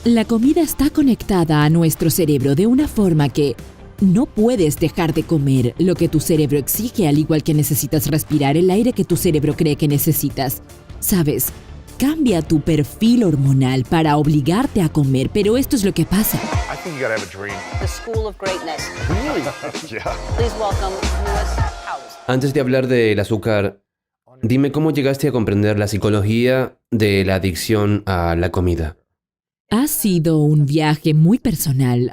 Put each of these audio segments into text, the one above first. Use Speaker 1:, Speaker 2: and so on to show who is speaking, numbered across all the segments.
Speaker 1: La comida está conectada a nuestro cerebro de una forma que no puedes dejar de comer lo que tu cerebro exige, al igual que necesitas respirar el aire que tu cerebro cree que necesitas. ¿Sabes? Cambia tu perfil hormonal para obligarte a comer, pero esto es lo que pasa.
Speaker 2: I think you gotta have a dream.
Speaker 3: The School of Greatness.
Speaker 2: Yeah.
Speaker 3: Please welcome Lewis Howes.
Speaker 4: Antes de hablar del azúcar, dime cómo llegaste a comprender la psicología de la adicción a la comida.
Speaker 1: Ha sido un viaje muy personal.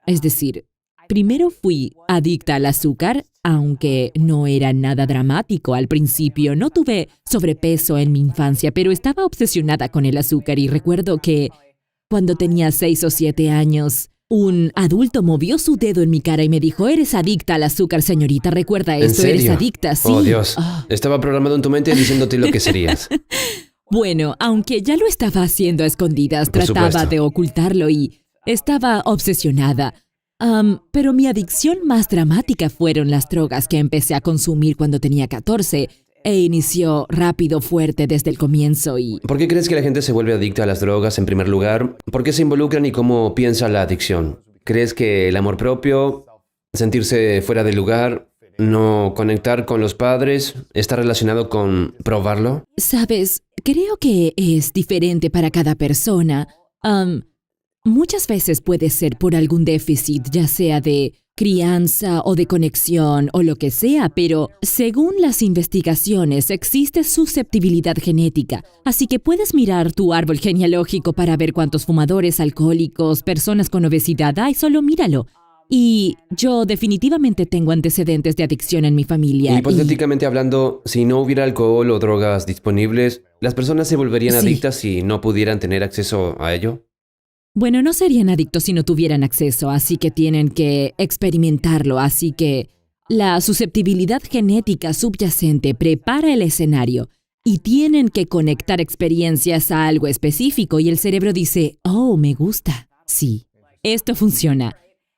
Speaker 1: Es decir, primero fui adicta al azúcar, aunque no era nada dramático al principio. No tuve sobrepeso en mi infancia, pero estaba obsesionada con el azúcar y recuerdo que cuando tenía 6 o 7 años, un adulto movió su dedo en mi cara y me dijo: «Eres adicta al azúcar, señorita, recuerda
Speaker 4: ¿En
Speaker 1: esto, eres
Speaker 4: serio?
Speaker 1: adicta». Sí.
Speaker 4: Oh, Dios. Estaba programado en tu mente diciéndote lo que serías.
Speaker 1: Bueno, aunque ya lo estaba haciendo a escondidas,
Speaker 4: Por
Speaker 1: trataba
Speaker 4: supuesto.
Speaker 1: de ocultarlo y estaba obsesionada. Pero mi adicción más dramática fueron las drogas que empecé a consumir cuando tenía 14 e inició rápido, fuerte desde el comienzo y...
Speaker 4: ¿Por qué crees que la gente se vuelve adicta a las drogas en primer lugar? ¿Por qué se involucran y cómo piensa la adicción? ¿Crees que el amor propio, sentirse fuera de lugar, no conectar con los padres, está relacionado con probarlo?
Speaker 1: Sabes, creo que es diferente para cada persona. Muchas veces puede ser por algún déficit, ya sea de crianza o de conexión o lo que sea, pero según las investigaciones existe susceptibilidad genética, así que puedes mirar tu árbol genealógico para ver cuántos fumadores, alcohólicos, personas con obesidad hay, solo míralo. Y yo definitivamente tengo antecedentes de adicción en mi familia.
Speaker 4: Hipotéticamente hablando, si no hubiera alcohol o drogas disponibles, ¿las personas se volverían
Speaker 1: Sí.
Speaker 4: adictas si no pudieran tener acceso a ello?
Speaker 1: Bueno, no serían adictos si no tuvieran acceso, así que tienen que experimentarlo, así que la susceptibilidad genética subyacente prepara el escenario y tienen que conectar experiencias a algo específico y el cerebro dice: «Oh, me gusta, sí, esto funciona».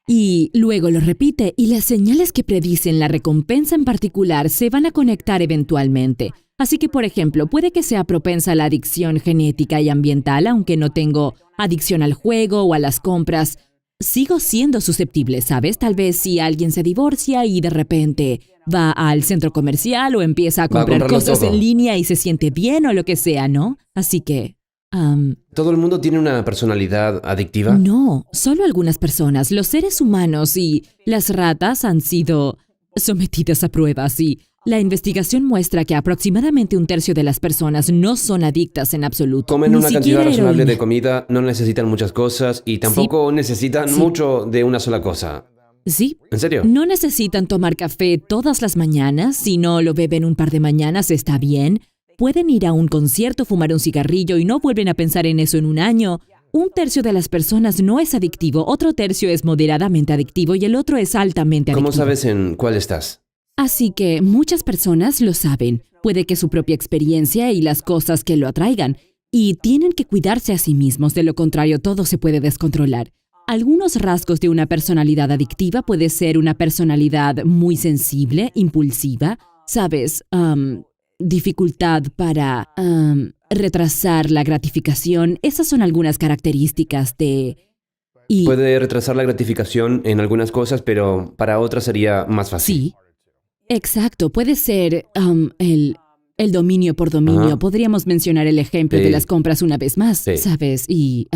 Speaker 1: Y luego lo repite y las señales que predicen la recompensa en particular se van a conectar eventualmente. Así que, por ejemplo, puede que sea propensa a la adicción genética y ambiental, aunque no tengo adicción al juego o a las compras. Sigo siendo susceptible, ¿sabes? Tal vez si alguien se divorcia y de repente va al centro comercial o empieza a
Speaker 4: Va a
Speaker 1: comprar
Speaker 4: comprarlo
Speaker 1: cosas
Speaker 4: todo.
Speaker 1: en línea y se siente bien o lo que sea, ¿no? Así que...
Speaker 4: ¿Todo el mundo tiene una personalidad adictiva?
Speaker 1: No, solo algunas personas. Los seres humanos y las ratas han sido sometidas a pruebas y la investigación muestra que aproximadamente 1/3 de las personas no son adictas en absoluto.
Speaker 4: Comen
Speaker 1: Ni
Speaker 4: una cantidad
Speaker 1: siquiera
Speaker 4: razonable de
Speaker 1: heroína.
Speaker 4: comida, no necesitan muchas cosas y tampoco necesitan
Speaker 1: Sí.
Speaker 4: mucho de una sola cosa.
Speaker 1: Sí.
Speaker 4: ¿En serio?
Speaker 1: No necesitan tomar café todas las mañanas. Si no lo beben un par de mañanas, está bien. Pueden ir a un concierto, fumar un cigarrillo y no vuelven a pensar en eso en un año. 1/3 de las personas no es adictivo, otro tercio es moderadamente adictivo y el otro es altamente adictivo.
Speaker 4: ¿Cómo sabes en cuál estás?
Speaker 1: Así que muchas personas lo saben. Puede que su propia experiencia y las cosas que lo atraigan. Y tienen que cuidarse a sí mismos, de lo contrario todo se puede descontrolar. Algunos rasgos de una personalidad adictiva puede ser una personalidad muy sensible, impulsiva, ¿sabes? Dificultad para retrasar la gratificación. Esas son algunas características de... Y
Speaker 4: Puede retrasar la gratificación en algunas cosas, pero para otras sería más fácil.
Speaker 1: sí, exacto. Puede ser el dominio por dominio.
Speaker 4: Ajá.
Speaker 1: Podríamos mencionar el ejemplo
Speaker 4: Sí.
Speaker 1: de las compras una vez más,
Speaker 4: Sí.
Speaker 1: ¿sabes? Y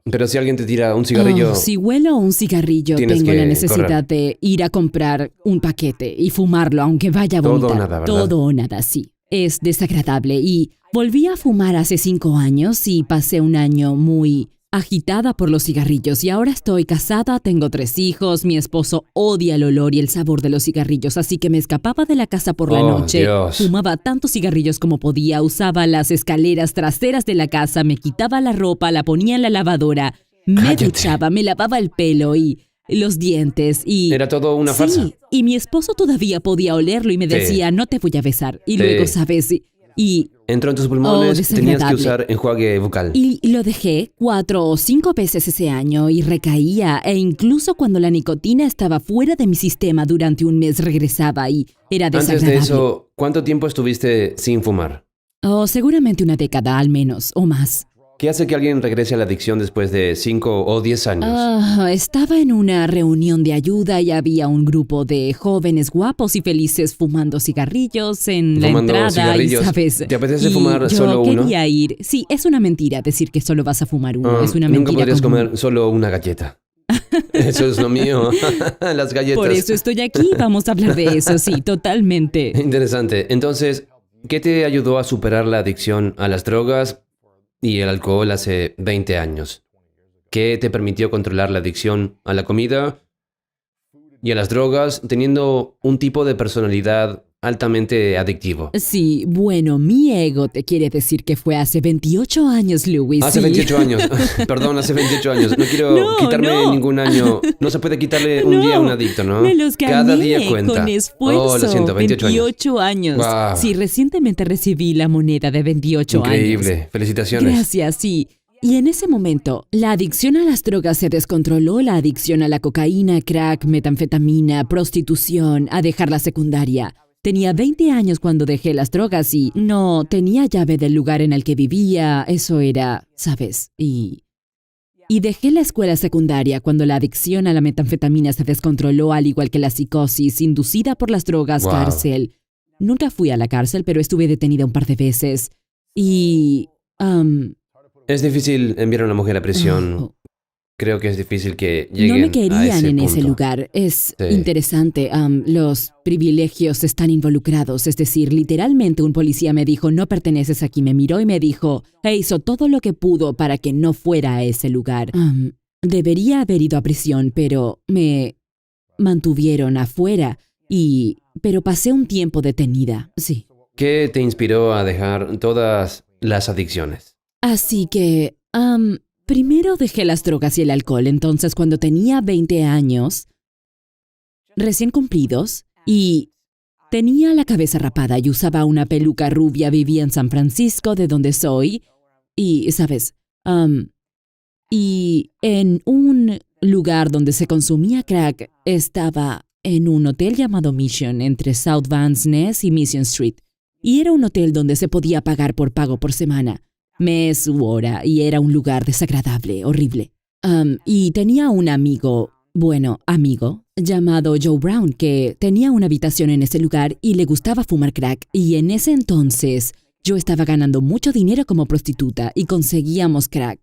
Speaker 4: Pero si alguien te tira un cigarrillo,
Speaker 1: si huelo un cigarrillo,
Speaker 4: Tienes
Speaker 1: tengo
Speaker 4: que
Speaker 1: la necesidad de ir a comprar un paquete y fumarlo, aunque vaya a
Speaker 4: Todo o
Speaker 1: vomitar.
Speaker 4: nada, ¿verdad?
Speaker 1: Todo o nada, sí. Es desagradable. Y volví a fumar hace 5 años y pasé un año muy agitada por los cigarrillos. Y ahora estoy casada, tengo 3 hijos, mi esposo odia el olor y el sabor de los cigarrillos, así que me escapaba de la casa por la
Speaker 4: Oh,
Speaker 1: noche.
Speaker 4: Dios.
Speaker 1: Fumaba tantos cigarrillos como podía, usaba las escaleras traseras de la casa, me quitaba la ropa, la ponía en la lavadora, me
Speaker 4: Cállate.
Speaker 1: duchaba, me lavaba el pelo y los dientes y...
Speaker 4: era todo una farsa.
Speaker 1: Sí, y mi esposo todavía podía olerlo y me
Speaker 4: Sí.
Speaker 1: decía: «No te voy a besar». Y
Speaker 4: Sí.
Speaker 1: luego, ¿sabes? Y
Speaker 4: Entró en tus pulmones, tenías que
Speaker 1: desagradable.
Speaker 4: usar enjuague bucal.
Speaker 1: lo dejé 4 o 5 veces ese año y recaía, e incluso cuando la nicotina estaba fuera de mi sistema durante un mes regresaba y era
Speaker 4: Antes
Speaker 1: desagradable.
Speaker 4: de eso, ¿cuánto tiempo estuviste sin fumar?
Speaker 1: Seguramente una década al menos, o más.
Speaker 4: ¿Qué hace que alguien regrese a la adicción después de 5 o 10 años?
Speaker 1: Estaba en una reunión de ayuda y había un grupo de jóvenes guapos y felices fumando cigarrillos en la
Speaker 4: Fumando
Speaker 1: entrada,
Speaker 4: cigarrillos.
Speaker 1: y sabes.
Speaker 4: ¿Te apetece
Speaker 1: Y
Speaker 4: fumar solo
Speaker 1: yo
Speaker 4: uno?
Speaker 1: quería ir. Sí, es una mentira decir que solo vas a fumar uno. Es una
Speaker 4: Nunca
Speaker 1: mentira
Speaker 4: podrías
Speaker 1: común.
Speaker 4: comer solo una galleta. Eso es lo mío. Las galletas.
Speaker 1: Por eso estoy aquí. Vamos a hablar de eso. Sí, totalmente.
Speaker 4: Interesante. Entonces, ¿qué te ayudó a superar la adicción a las drogas y el alcohol hace 20 años? ¿Qué te permitió controlar la adicción a la comida y a las drogas teniendo un tipo de personalidad altamente adictivo?
Speaker 1: Sí, bueno, mi ego te quiere decir que fue hace 28 años, Louis.
Speaker 4: Hace
Speaker 1: sí.
Speaker 4: 28 años. Perdón, hace 28 años. No quiero
Speaker 1: No,
Speaker 4: quitarme
Speaker 1: no.
Speaker 4: ningún año. No se puede quitarle un
Speaker 1: No,
Speaker 4: día a un adicto, ¿no?
Speaker 1: Me los gané
Speaker 4: Cada día cuenta.
Speaker 1: con esfuerzo.
Speaker 4: Oh, lo siento, 28
Speaker 1: años.
Speaker 4: Guau.
Speaker 1: Sí, recientemente recibí la moneda de 28 años.
Speaker 4: Increíble. Felicitaciones.
Speaker 1: Gracias, sí. Y en ese momento, la adicción a las drogas se descontroló, la adicción a la cocaína, crack, metanfetamina, prostitución, a dejar la secundaria. Tenía 20 años cuando dejé las drogas y no tenía llave del lugar en el que vivía, eso era, ¿sabes? Y dejé la escuela secundaria cuando la adicción a la metanfetamina se descontroló, al igual que la psicosis inducida por las drogas,
Speaker 4: Wow.
Speaker 1: cárcel. Nunca fui a la cárcel, pero estuve detenida un par de veces. Y...
Speaker 4: Es difícil enviar a una mujer a prisión.
Speaker 1: oh,
Speaker 4: Creo que es difícil que lleguen
Speaker 1: no me
Speaker 4: a
Speaker 1: querían
Speaker 4: ese
Speaker 1: en ese
Speaker 4: punto.
Speaker 1: lugar. Es
Speaker 4: Sí.
Speaker 1: interesante. Los privilegios están involucrados. Es decir, literalmente un policía me dijo, no perteneces aquí. Me miró y me dijo, e hizo todo lo que pudo para que no fuera a ese lugar. Debería haber ido a prisión, pero me mantuvieron afuera. Pero pasé un tiempo detenida. Sí.
Speaker 4: ¿Qué te inspiró a dejar todas las adicciones?
Speaker 1: Así que, primero dejé las drogas y el alcohol. Entonces, cuando tenía 20 años, recién cumplidos, y tenía la cabeza rapada y usaba una peluca rubia, vivía en San Francisco, de donde soy, y, ¿sabes? Y en un lugar donde se consumía crack, estaba en un hotel llamado Mission, entre South Vans Ness y Mission Street. Y era un hotel donde se podía pagar por pago por semana, mes u hora, y era un lugar desagradable, horrible. Y tenía un amigo, llamado Joe Brown, que tenía una habitación en ese lugar y le gustaba fumar crack. Y en ese entonces yo estaba ganando mucho dinero como prostituta y conseguíamos crack.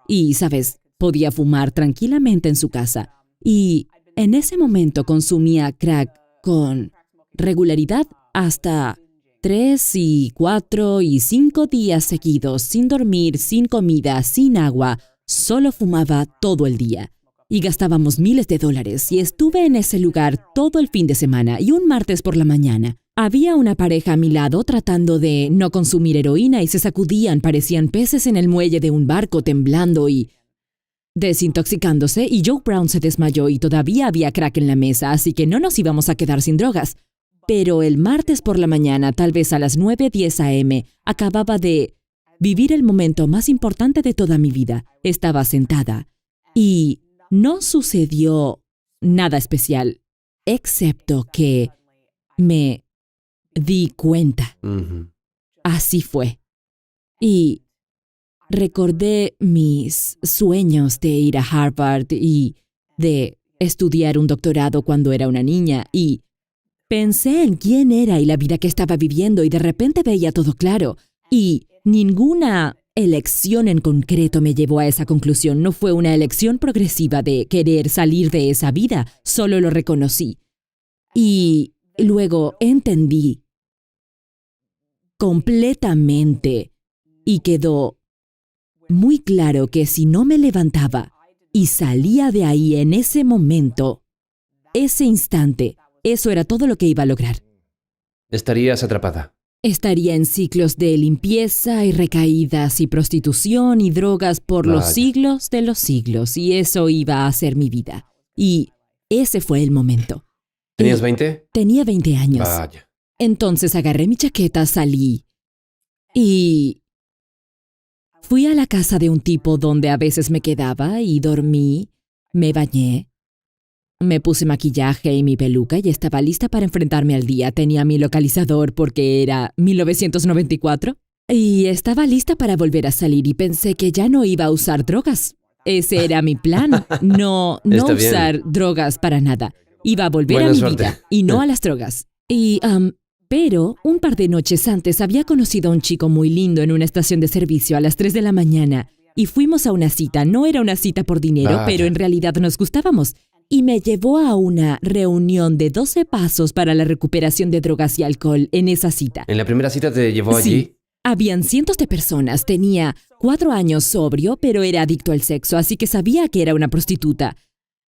Speaker 1: Y, ¿sabes? Podía fumar tranquilamente en su casa. Y en ese momento consumía crack con regularidad hasta 3 y 4 y 5 días seguidos, sin dormir, sin comida, sin agua. Solo fumaba todo el día. Y gastábamos miles de dólares. Y estuve en ese lugar todo el fin de semana y un martes por la mañana. Había una pareja a mi lado tratando de no consumir heroína y se sacudían, parecían peces en el muelle de un barco temblando y desintoxicándose, y Joe Brown se desmayó y todavía había crack en la mesa, así que no nos íbamos a quedar sin drogas. Pero el martes por la mañana, tal vez a las 9:10 a.m., acababa de vivir el momento más importante de toda mi vida. Estaba sentada y no sucedió nada especial, excepto que me di cuenta.
Speaker 4: Ujú.
Speaker 1: Así fue. Y recordé mis sueños de ir a Harvard y de estudiar un doctorado cuando era una niña, y pensé en quién era y la vida que estaba viviendo, y de repente veía todo claro. Y ninguna elección en concreto me llevó a esa conclusión. No fue una elección progresiva de querer salir de esa vida, solo lo reconocí. Y luego entendí completamente y quedó muy claro que si no me levantaba y salía de ahí en ese momento, ese instante, eso era todo lo que iba a lograr.
Speaker 4: Estarías atrapada.
Speaker 1: Estaría en ciclos de limpieza y recaídas y prostitución y drogas por los
Speaker 4: Vaya.
Speaker 1: siglos de los siglos, y eso iba a ser mi vida. Y ese fue el momento.
Speaker 4: ¿Tenías
Speaker 1: Y
Speaker 4: 20?
Speaker 1: tenía 20 años.
Speaker 4: Vaya.
Speaker 1: Entonces agarré mi chaqueta, salí y fui a la casa de un tipo donde a veces me quedaba y dormí, me bañé, me puse maquillaje y mi peluca y estaba lista para enfrentarme al día. Tenía mi localizador porque era 1994. Y estaba lista para volver a salir y pensé que ya no iba a usar drogas. Ese era mi plan, no
Speaker 4: Está bien.
Speaker 1: usar drogas para nada. Iba a volver
Speaker 4: Buena
Speaker 1: a mi
Speaker 4: suerte.
Speaker 1: vida y no a las drogas. Pero un par de noches antes había conocido a un chico muy lindo en una estación de servicio a las 3 de la mañana y fuimos a una cita. No era una cita por dinero,
Speaker 4: Vaya.
Speaker 1: pero en realidad nos gustábamos. Y me llevó a una reunión de 12 pasos para la recuperación de drogas y alcohol en esa cita.
Speaker 4: ¿En la primera cita te llevó allí?
Speaker 1: Sí. Habían cientos de personas. Tenía 4 años sobrio, pero era adicto al sexo, así que sabía que era una prostituta.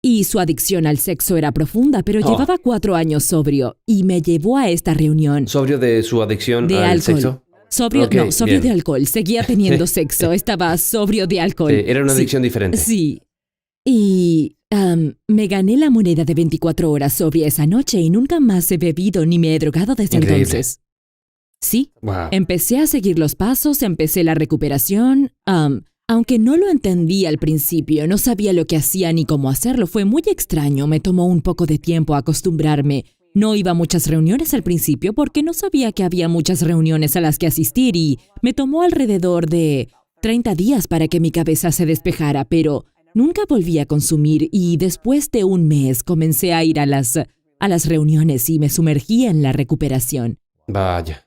Speaker 1: Y su adicción al sexo era profunda, pero
Speaker 4: Oh.
Speaker 1: llevaba 4 años sobrio. Y me llevó a esta reunión
Speaker 4: ¿Sobrio de su adicción
Speaker 1: de
Speaker 4: al
Speaker 1: alcohol.
Speaker 4: sexo?
Speaker 1: Sobrio,
Speaker 4: Ok,
Speaker 1: no, sobrio
Speaker 4: bien.
Speaker 1: de alcohol. Seguía teniendo sexo, estaba sobrio de alcohol.
Speaker 4: Sí, era una
Speaker 1: Sí.
Speaker 4: adicción diferente.
Speaker 1: Sí. Y me gané la moneda de 24 horas sobria esa noche y nunca más he bebido ni me he drogado desde
Speaker 4: Increíble.
Speaker 1: entonces. Sí.
Speaker 4: Wow.
Speaker 1: Empecé a seguir los pasos, empecé la recuperación. Aunque no lo entendí al principio, no sabía lo que hacía ni cómo hacerlo, fue muy extraño, me tomó un poco de tiempo acostumbrarme. No iba a muchas reuniones al principio porque no sabía que había muchas reuniones a las que asistir y me tomó alrededor de 30 días para que mi cabeza se despejara, pero nunca volví a consumir y después de un mes comencé a ir a las reuniones y me sumergí en la recuperación.
Speaker 4: Vaya.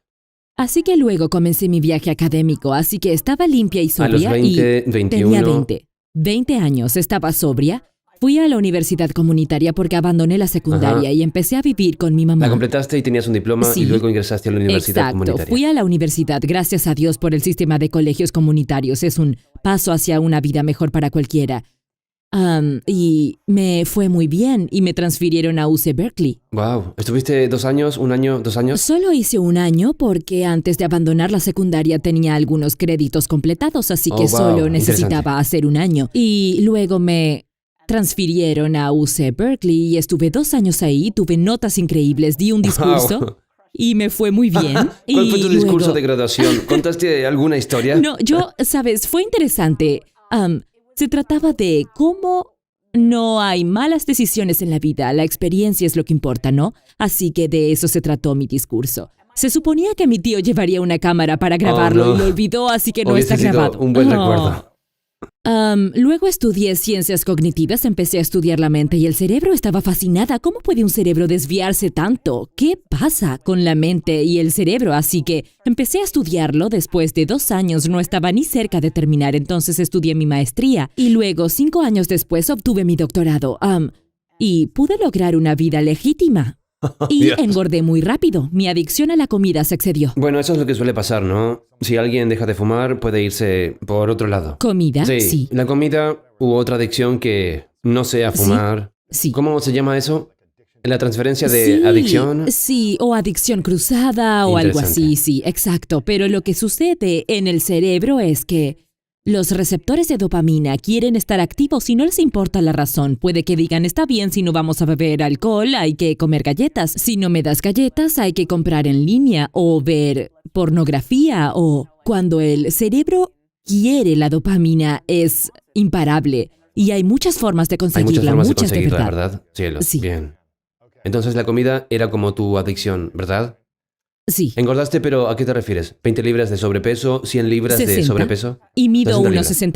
Speaker 1: Así que luego comencé mi viaje académico, así que estaba limpia y
Speaker 4: A los
Speaker 1: sobria
Speaker 4: 20,
Speaker 1: y
Speaker 4: 21.
Speaker 1: tenía 20 años, estaba sobria. Fui a la universidad comunitaria porque abandoné la secundaria
Speaker 4: Ajá.
Speaker 1: y empecé a vivir con mi mamá.
Speaker 4: La completaste y tenías un diploma
Speaker 1: Sí.
Speaker 4: y luego ingresaste a la universidad
Speaker 1: Exacto,
Speaker 4: comunitaria.
Speaker 1: fui a la universidad, gracias a Dios por el sistema de colegios comunitarios. Es un paso hacia una vida mejor para cualquiera. Y me fue muy bien y me transfirieron a UC Berkeley.
Speaker 4: Wow. ¿Estuviste 2 años, 1 año, 2 años?
Speaker 1: Solo hice 1 año porque antes de abandonar la secundaria tenía algunos créditos completados, así que
Speaker 4: Oh, wow,
Speaker 1: solo necesitaba
Speaker 4: interesante.
Speaker 1: hacer 1 año. Y luego me transfirieron a UC Berkeley y estuve 2 años ahí, tuve notas increíbles, di un discurso
Speaker 4: Wow.
Speaker 1: y me fue muy bien.
Speaker 4: ¿Cuál fue
Speaker 1: Y
Speaker 4: tu discurso
Speaker 1: luego-
Speaker 4: de graduación? ¿Contaste alguna historia?
Speaker 1: No, sabes, fue interesante. Se trataba de cómo no hay malas decisiones en la vida, la experiencia es lo que importa, ¿no? Así que de eso se trató mi discurso. Se suponía que mi tío llevaría una cámara para grabarlo
Speaker 4: no.
Speaker 1: y lo olvidó, así que no
Speaker 4: Hubiese
Speaker 1: está
Speaker 4: sido
Speaker 1: grabado.
Speaker 4: un buen
Speaker 1: Oh.
Speaker 4: recuerdo.
Speaker 1: Luego estudié ciencias cognitivas, empecé a estudiar la mente y el cerebro. Estaba fascinada. ¿Cómo puede un cerebro desviarse tanto? ¿Qué pasa con la mente y el cerebro? Así que empecé a estudiarlo. Después de 2 años no estaba ni cerca de terminar, entonces estudié mi maestría. Y luego, 5 años después, obtuve mi doctorado. Y pude lograr una vida legítima. Y
Speaker 4: Dios.
Speaker 1: engordé muy rápido. Mi adicción a la comida se excedió.
Speaker 4: Bueno, eso es lo que suele pasar, ¿no? Si alguien deja de fumar, puede irse por otro lado.
Speaker 1: ¿Comida? Sí.
Speaker 4: La comida u otra adicción que no sea fumar.
Speaker 1: Sí.
Speaker 4: ¿Cómo se llama eso? ¿La transferencia de
Speaker 1: Sí,
Speaker 4: adicción?
Speaker 1: Sí, o adicción cruzada o algo
Speaker 4: Interesante.
Speaker 1: así, sí, exacto. Pero lo que sucede en el cerebro es que los receptores de dopamina quieren estar activos y no les importa la razón. Puede que digan, está bien, si no vamos a beber alcohol, hay que comer galletas. Si no me das galletas, hay que comprar en línea o ver pornografía. O cuando el cerebro quiere la dopamina es imparable. Y hay muchas formas de
Speaker 4: Hay muchas
Speaker 1: conseguirla,
Speaker 4: formas de
Speaker 1: muchas de
Speaker 4: conseguirla,
Speaker 1: verdad.
Speaker 4: ¿verdad? Cielos.
Speaker 1: Sí.
Speaker 4: Bien. Entonces la comida era como tu adicción, ¿verdad?
Speaker 1: Sí.
Speaker 4: ¿Engordaste, pero a qué te refieres? ¿20 libras de sobrepeso? ¿100 libras de
Speaker 1: 60.
Speaker 4: sobrepeso?
Speaker 1: Y mido
Speaker 4: 60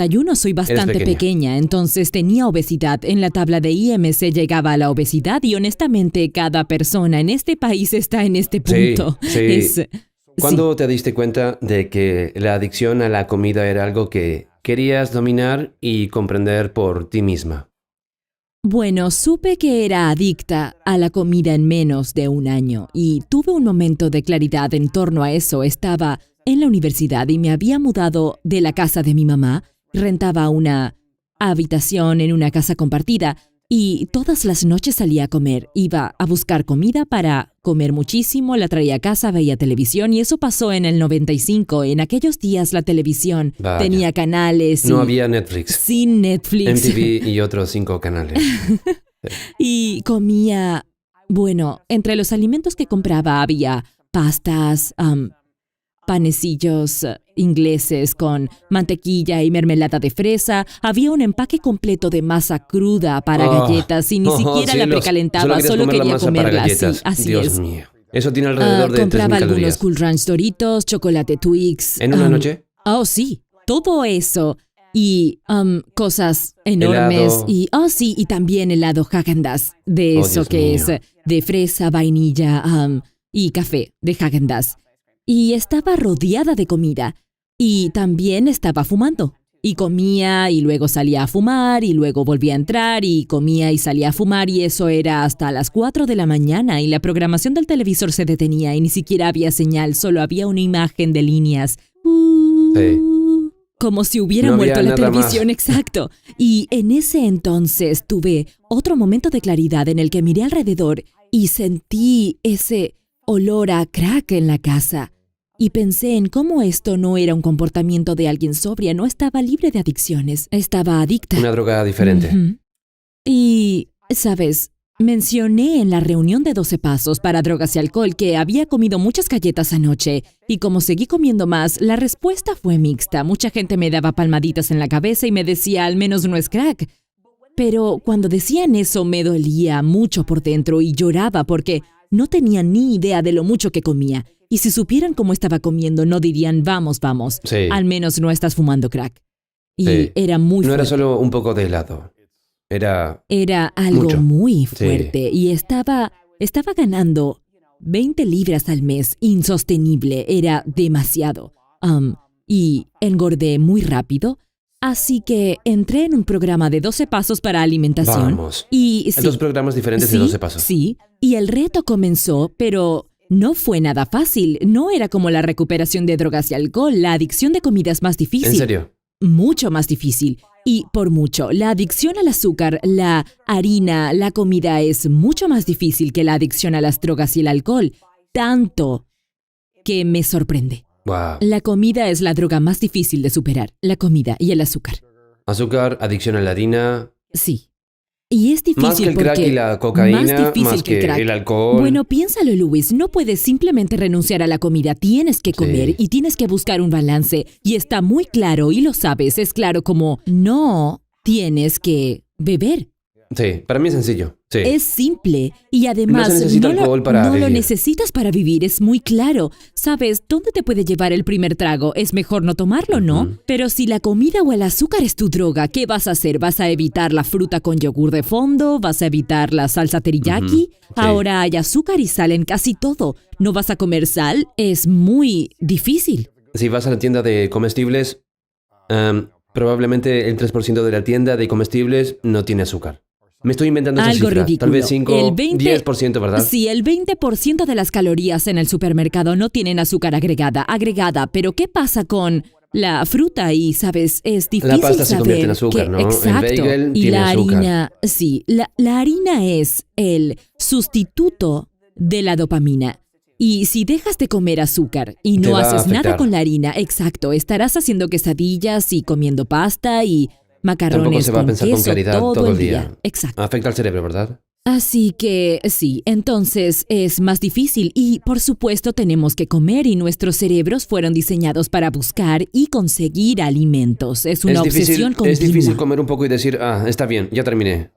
Speaker 4: libras.
Speaker 1: 1,61, soy bastante
Speaker 4: pequeña.
Speaker 1: pequeña, entonces tenía obesidad. En la tabla de IMC llegaba a la obesidad y honestamente cada persona en este país está en este
Speaker 4: Sí,
Speaker 1: punto.
Speaker 4: sí. ¿Cuándo te diste cuenta de que la adicción a la comida era algo que querías dominar y comprender por ti misma?
Speaker 1: Bueno, supe que era adicta a la comida en menos de 1 año y tuve un momento de claridad en torno a eso. Estaba en la universidad y me había mudado de la casa de mi mamá. Rentaba una habitación en una casa compartida y todas las noches salía a comer. Iba a buscar comida para comer muchísimo, la traía a casa, veía televisión y eso pasó en el 95. En aquellos días la televisión
Speaker 4: Vaya.
Speaker 1: tenía canales
Speaker 4: No
Speaker 1: y
Speaker 4: había Netflix,
Speaker 1: sin Netflix.
Speaker 4: MTV y otros 5 canales.
Speaker 1: Y comía, bueno, entre los alimentos que compraba había pastas, panecillos ingleses con mantequilla y mermelada de fresa. Había un empaque completo de masa cruda para galletas y ni siquiera la
Speaker 4: cielos,
Speaker 1: precalentaba,
Speaker 4: querías
Speaker 1: solo
Speaker 4: comer la
Speaker 1: quería
Speaker 4: masa para
Speaker 1: comerla así.
Speaker 4: galletas.
Speaker 1: Así
Speaker 4: Dios
Speaker 1: es.
Speaker 4: mío. Eso tiene alrededor de 3.000
Speaker 1: compraba algunos
Speaker 4: calorías.
Speaker 1: Cool Ranch Doritos, chocolate Twix.
Speaker 4: ¿En una noche?
Speaker 1: Oh, sí, todo eso. Y cosas enormes.
Speaker 4: Helado.
Speaker 1: Y, sí, y también helado Häagen-Dazs. De
Speaker 4: Oh,
Speaker 1: eso
Speaker 4: Dios
Speaker 1: que
Speaker 4: mío.
Speaker 1: es de fresa, vainilla y café de Häagen-Dazs. Y estaba rodeada de comida. Y también estaba fumando. Y comía y luego salía a fumar y luego volvía a entrar y comía y salía a fumar y eso era hasta las 4 de la mañana y la programación del televisor se detenía y ni siquiera había señal, solo había una imagen de líneas.
Speaker 4: Sí.
Speaker 1: Como si hubiera
Speaker 4: No
Speaker 1: muerto
Speaker 4: había
Speaker 1: la
Speaker 4: nada
Speaker 1: televisión,
Speaker 4: más.
Speaker 1: exacto. Y en ese entonces tuve otro momento de claridad en el que miré alrededor y sentí ese olor a crack en la casa. Y pensé en cómo esto no era un comportamiento de alguien sobria, no estaba libre de adicciones, estaba adicta.
Speaker 4: Una droga diferente.
Speaker 1: Ujú. Y, ¿sabes? Mencioné en la reunión de 12 pasos para drogas y alcohol que había comido muchas galletas anoche, y como seguí comiendo más, la respuesta fue mixta. Mucha gente me daba palmaditas en la cabeza y me decía, al menos no es crack. Pero cuando decían eso me dolía mucho por dentro y lloraba porque no tenía ni idea de lo mucho que comía. Y si supieran cómo estaba comiendo, no dirían, vamos, vamos.
Speaker 4: Sí.
Speaker 1: Al menos no estás fumando crack. Y
Speaker 4: Sí.
Speaker 1: era muy
Speaker 4: No era
Speaker 1: fuerte.
Speaker 4: solo un poco de helado. Era...
Speaker 1: Era algo
Speaker 4: Mucho.
Speaker 1: muy
Speaker 4: Sí.
Speaker 1: fuerte y estaba ganando 20 libras al mes, insostenible, era demasiado. Y engordé muy rápido, así que entré en un programa de 12 pasos para alimentación.
Speaker 4: Vamos.
Speaker 1: Y
Speaker 4: Hay
Speaker 1: sí,
Speaker 4: dos programas diferentes
Speaker 1: sí,
Speaker 4: de 12 pasos.
Speaker 1: Sí, y el reto comenzó, pero no fue nada fácil. No era como la recuperación de drogas y alcohol. La adicción de comida es más difícil.
Speaker 4: ¿En serio?
Speaker 1: Mucho más difícil. Y por mucho, la adicción al azúcar, la harina, la comida es mucho más difícil que la adicción a las drogas y el alcohol. Tanto que me sorprende.
Speaker 4: Wow.
Speaker 1: La comida es la droga más difícil de superar. La comida y el azúcar.
Speaker 4: Azúcar, adicción a la harina.
Speaker 1: Sí. Y es difícil
Speaker 4: Más que el crack
Speaker 1: porque
Speaker 4: y la cocaína,
Speaker 1: más difícil
Speaker 4: más que
Speaker 1: crack.
Speaker 4: el alcohol.
Speaker 1: Bueno, piénsalo, Luis. No puedes simplemente renunciar a la comida. Tienes que comer
Speaker 4: Sí.
Speaker 1: y tienes que buscar un balance. Y está muy claro, y lo sabes, es claro como no tienes que beber.
Speaker 4: Sí, para mí es sencillo. Sí.
Speaker 1: Es simple y además
Speaker 4: No se necesita alcohol para
Speaker 1: no lo
Speaker 4: vivir.
Speaker 1: necesitas para vivir, es muy claro. ¿Sabes dónde te puede llevar el primer trago? Es mejor no tomarlo, ¿no?
Speaker 4: Ujú.
Speaker 1: Pero si la comida o el azúcar es tu droga, ¿qué vas a hacer? ¿Vas a evitar la fruta con yogur de fondo? ¿Vas a evitar la salsa teriyaki?
Speaker 4: Ujú. Sí.
Speaker 1: Ahora hay azúcar y sal en casi todo. ¿No vas a comer sal? Es muy difícil.
Speaker 4: Si vas a la tienda de comestibles, probablemente el 3% de la tienda de comestibles no tiene azúcar. Me estoy inventando esa
Speaker 1: Algo
Speaker 4: cifra.
Speaker 1: ridículo.
Speaker 4: Tal vez 5,
Speaker 1: El 20
Speaker 4: 10%, ¿verdad?
Speaker 1: Sí, el 20% de las calorías en el supermercado no tienen azúcar agregada, pero ¿qué pasa con la fruta? Y, ¿sabes? Es difícil
Speaker 4: La pasta se
Speaker 1: saber
Speaker 4: convierte en azúcar,
Speaker 1: que-
Speaker 4: ¿no? El
Speaker 1: Exacto.
Speaker 4: bagel
Speaker 1: y
Speaker 4: tiene
Speaker 1: la
Speaker 4: azúcar.
Speaker 1: harina, sí, la harina es el sustituto de la dopamina. Y si dejas de comer azúcar y
Speaker 4: Te
Speaker 1: no
Speaker 4: va a
Speaker 1: haces nada
Speaker 4: afectar.
Speaker 1: con la harina, exacto, estarás haciendo quesadillas y comiendo pasta y macarrones
Speaker 4: Tampoco se va a
Speaker 1: con
Speaker 4: pensar
Speaker 1: queso
Speaker 4: con claridad todo el día.
Speaker 1: Exacto.
Speaker 4: Afecta al cerebro, ¿verdad?
Speaker 1: Así que sí, entonces es más difícil y por supuesto tenemos que comer y nuestros cerebros fueron diseñados para buscar y conseguir alimentos. Es una obsesión continua.
Speaker 4: Es difícil comer un poco y decir, está bien, ya terminé.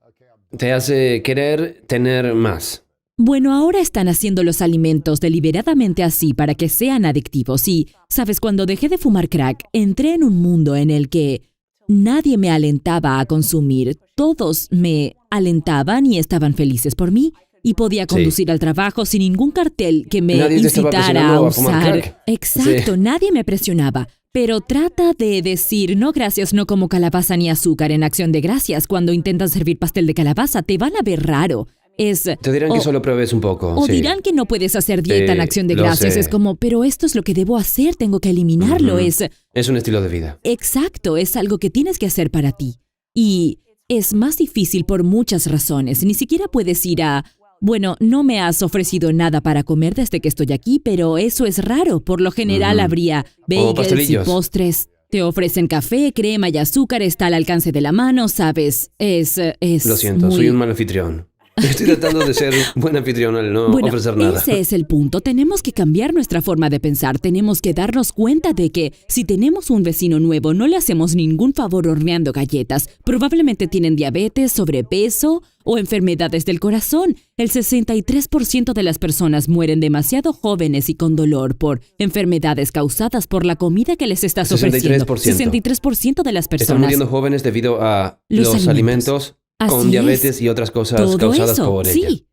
Speaker 4: Te hace querer tener más.
Speaker 1: Bueno, ahora están haciendo los alimentos deliberadamente así para que sean adictivos y, sabes, cuando dejé de fumar crack, entré en un mundo en el que nadie me alentaba a consumir. Todos me alentaban y estaban felices por mí. Y podía conducir al trabajo sin ningún cartel que me
Speaker 4: Nadie te estaba
Speaker 1: incitara a
Speaker 4: presionando a fumar
Speaker 1: usar.
Speaker 4: crack.
Speaker 1: Exacto,
Speaker 4: Sí.
Speaker 1: nadie me presionaba. Pero trata de decir, no gracias, no como calabaza ni azúcar en acción de gracias. Cuando intentan servir pastel de calabaza, te van a ver raro.
Speaker 4: Te dirán que solo pruebes un poco.
Speaker 1: O
Speaker 4: sí.
Speaker 1: dirán que no puedes hacer dieta en acción de
Speaker 4: lo
Speaker 1: gracias.
Speaker 4: sé.
Speaker 1: Es como, pero esto es lo que debo hacer, tengo que eliminarlo.
Speaker 4: Ujú. Es un estilo de vida.
Speaker 1: Exacto, es algo que tienes que hacer para ti. Y es más difícil por muchas razones. Ni siquiera puedes ir a, bueno, no me has ofrecido nada para comer desde que estoy aquí, pero eso es raro. Por lo general habría bagels y
Speaker 4: pastelillos.
Speaker 1: postres. Te ofrecen café, crema y azúcar, está al alcance de la mano, ¿sabes? Es
Speaker 4: Lo siento,
Speaker 1: muy...
Speaker 4: soy un mal anfitrión. Estoy tratando de ser buen anfitrión al no
Speaker 1: Bueno,
Speaker 4: ofrecer nada.
Speaker 1: ese es el punto. Tenemos que cambiar nuestra forma de pensar. Tenemos que darnos cuenta de que si tenemos un vecino nuevo, no le hacemos ningún favor horneando galletas. Probablemente tienen diabetes, sobrepeso o enfermedades del corazón. El 63% de las personas mueren demasiado jóvenes y con dolor por enfermedades causadas por la comida que les estás ofreciendo. 63% de las
Speaker 4: Están
Speaker 1: personas.
Speaker 4: muriendo jóvenes debido a
Speaker 1: Los
Speaker 4: los alimentos
Speaker 1: Así
Speaker 4: con
Speaker 1: es.
Speaker 4: diabetes y otras cosas
Speaker 1: Todo
Speaker 4: causadas
Speaker 1: eso,
Speaker 4: por ella.
Speaker 1: sí.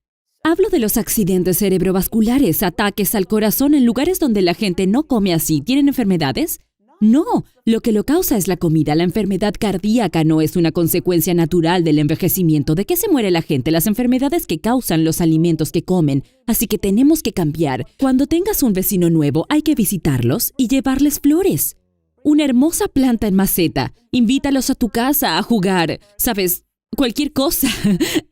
Speaker 1: Hablo de los accidentes cerebrovasculares, ataques al corazón en lugares donde la gente no come así. ¿Tienen enfermedades? No, lo que lo causa es la comida. La enfermedad cardíaca no es una consecuencia natural del envejecimiento. ¿De qué se muere la gente? Las enfermedades que causan los alimentos que comen. Así que tenemos que cambiar. Cuando tengas un vecino nuevo, hay que visitarlos y llevarles flores. Una hermosa planta en maceta. Invítalos a tu casa a jugar. ¿Sabes? Cualquier cosa.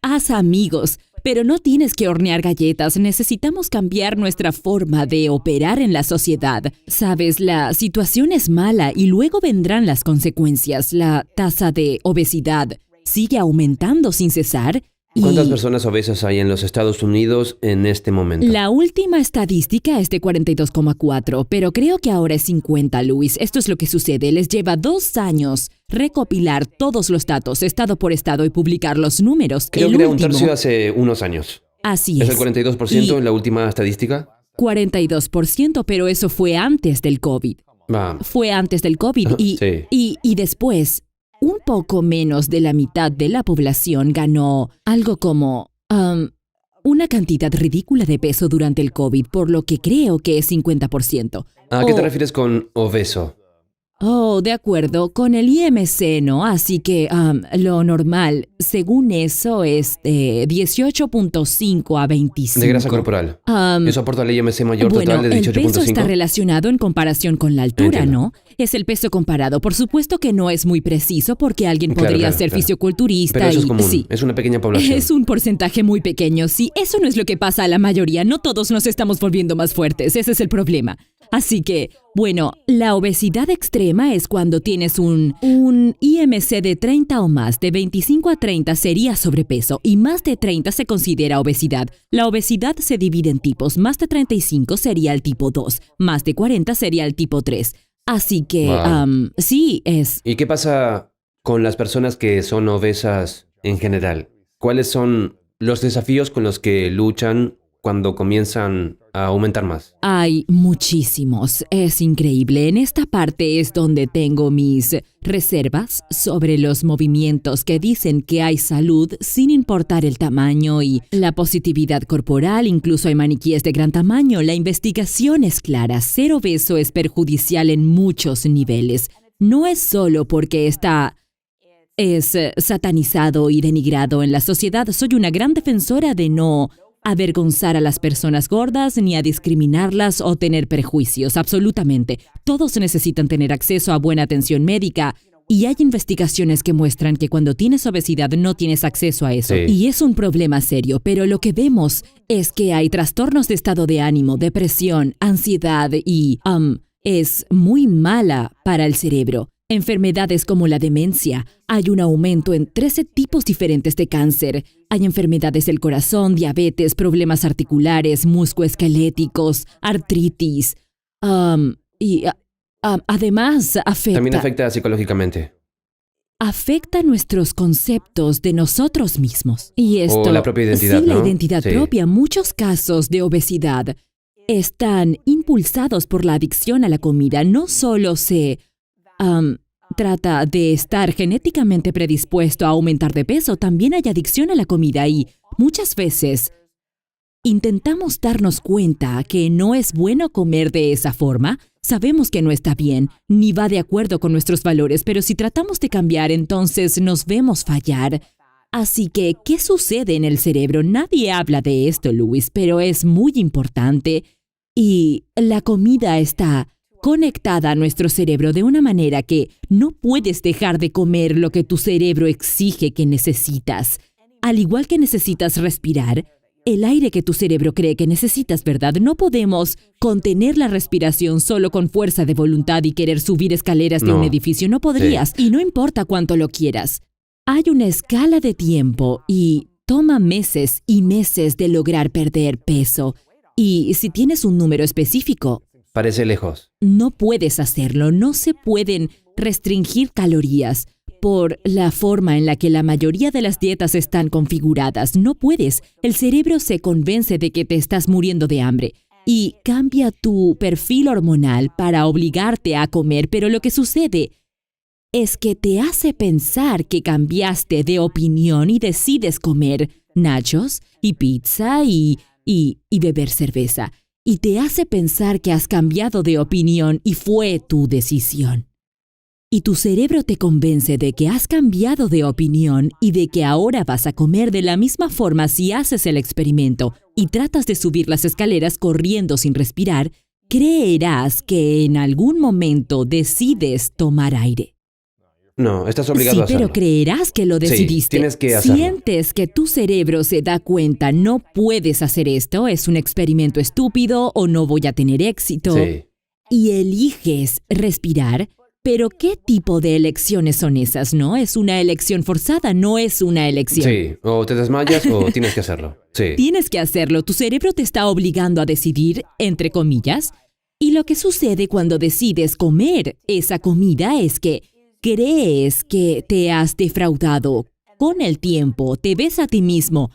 Speaker 1: Haz amigos. Pero no tienes que hornear galletas. Necesitamos cambiar nuestra forma de operar en la sociedad. Sabes, la situación es mala y luego vendrán las consecuencias. La tasa de obesidad sigue aumentando sin cesar.
Speaker 4: ¿Cuántas personas obesas hay en los Estados Unidos en este momento?
Speaker 1: La última estadística es de 42,4, pero creo que ahora es 50, Luis. Esto es lo que sucede. Les lleva 2 años recopilar todos los datos, estado por estado, y publicar los números.
Speaker 4: Creo
Speaker 1: El
Speaker 4: que era un
Speaker 1: último-
Speaker 4: tercio hace unos años.
Speaker 1: Así
Speaker 4: ¿Es
Speaker 1: es.
Speaker 4: el 42%
Speaker 1: Y
Speaker 4: en la última estadística?
Speaker 1: 42%, pero eso fue antes del COVID.
Speaker 4: Va.
Speaker 1: Fue antes del COVID y,
Speaker 4: Sí.
Speaker 1: y después, un poco menos de la mitad de la población ganó algo como una cantidad ridícula de peso durante el COVID, por lo que creo que es 50%.
Speaker 4: ¿A qué te
Speaker 1: Oh.
Speaker 4: refieres con obeso?
Speaker 1: Oh, de acuerdo, con el IMC, ¿no? Así que lo normal, según eso, es de 18.5 a 25.
Speaker 4: De grasa corporal. Eso aporta al IMC mayor
Speaker 1: Bueno,
Speaker 4: total de
Speaker 1: el peso está
Speaker 4: 18.5.
Speaker 1: relacionado en comparación con la altura,
Speaker 4: Entiendo.
Speaker 1: ¿no? Es el peso comparado. Por supuesto que no es muy preciso porque alguien
Speaker 4: Claro,
Speaker 1: podría
Speaker 4: claro,
Speaker 1: ser
Speaker 4: claro.
Speaker 1: fisioculturista
Speaker 4: Pero eso es
Speaker 1: y
Speaker 4: común.
Speaker 1: sí.
Speaker 4: Es una pequeña población.
Speaker 1: Es un porcentaje muy pequeño, sí. Eso no es lo que pasa a la mayoría. No todos nos estamos volviendo más fuertes. Ese es el problema. Así que, bueno, la obesidad extrema es cuando tienes un IMC de 30 o más. De 25 a 30 sería sobrepeso y más de 30 se considera obesidad. La obesidad se divide en tipos. Más de 35 sería el tipo 2. Más de 40 sería el tipo 3. Así que,
Speaker 4: Wow.
Speaker 1: sí, es...
Speaker 4: ¿Y qué pasa con las personas que son obesas en general? ¿Cuáles son los desafíos con los que luchan cuando comienzan a aumentar más?
Speaker 1: Hay muchísimos, es increíble. En esta parte es donde tengo mis reservas sobre los movimientos que dicen que hay salud sin importar el tamaño y la positividad corporal. Incluso hay maniquíes de gran tamaño. La investigación es clara. Ser obeso es perjudicial en muchos niveles. No es solo porque es satanizado y denigrado en la sociedad. Soy una gran defensora de no avergonzar a las personas gordas, ni a discriminarlas o tener prejuicios, absolutamente. Todos necesitan tener acceso a buena atención médica y hay investigaciones que muestran que cuando tienes obesidad no tienes acceso a eso.
Speaker 4: Sí.
Speaker 1: Y es un problema serio, pero lo que vemos es que hay trastornos de estado de ánimo, depresión, ansiedad y es muy mala para el cerebro. Enfermedades como la demencia. Hay un aumento en 13 tipos diferentes de cáncer. Hay enfermedades del corazón, diabetes, problemas articulares, musculoesqueléticos, artritis. Además,
Speaker 4: También afecta psicológicamente.
Speaker 1: afecta nuestros conceptos de nosotros mismos. Y esto,
Speaker 4: la propia identidad,
Speaker 1: sí, la
Speaker 4: ¿no?
Speaker 1: identidad
Speaker 4: Sí.
Speaker 1: propia. Muchos casos de obesidad están impulsados por la adicción a la comida. No solo se trata de estar genéticamente predispuesto a aumentar de peso, también hay adicción a la comida y muchas veces intentamos darnos cuenta que no es bueno comer de esa forma. Sabemos que no está bien, ni va de acuerdo con nuestros valores, pero si tratamos de cambiar, entonces nos vemos fallar. Así que, ¿qué sucede en el cerebro? Nadie habla de esto, Luis, pero es muy importante. Y la comida está conectada a nuestro cerebro de una manera que no puedes dejar de comer lo que tu cerebro exige que necesitas. Al igual que necesitas respirar, el aire que tu cerebro cree que necesitas, ¿verdad? No podemos contener la respiración solo con fuerza de voluntad y querer subir escaleras de
Speaker 4: No.
Speaker 1: un edificio. No podrías, y no importa cuánto lo quieras. Hay una escala de tiempo y toma meses y meses de lograr perder peso. Y si tienes un número específico,
Speaker 4: Parece lejos.
Speaker 1: no puedes hacerlo. No se pueden restringir calorías por la forma en la que la mayoría de las dietas están configuradas. No puedes. El cerebro se convence de que te estás muriendo de hambre y cambia tu perfil hormonal para obligarte a comer, pero lo que sucede es que te hace pensar que cambiaste de opinión y decides comer nachos y pizza y beber cerveza. Y te hace pensar que has cambiado de opinión y fue tu decisión. Y tu cerebro te convence de que has cambiado de opinión y de que ahora vas a comer de la misma forma si haces el experimento y tratas de subir las escaleras corriendo sin respirar, creerás que en algún momento decides tomar aire.
Speaker 4: No, estás obligado
Speaker 1: Sí,
Speaker 4: a hacerlo.
Speaker 1: pero creerás que lo decidiste.
Speaker 4: tienes que hacerlo.
Speaker 1: Sientes que tu cerebro se da cuenta, no puedes hacer esto, es un experimento estúpido o no voy a tener éxito.
Speaker 4: Sí.
Speaker 1: Y eliges respirar, pero ¿qué tipo de elecciones son esas, no? Es una elección forzada, no es una elección.
Speaker 4: Sí, o te desmayas o tienes que hacerlo. Sí.
Speaker 1: Tienes que hacerlo, tu cerebro te está obligando a decidir, entre comillas, y lo que sucede cuando decides comer esa comida es que crees que te has defraudado. Con el tiempo, te ves a ti mismo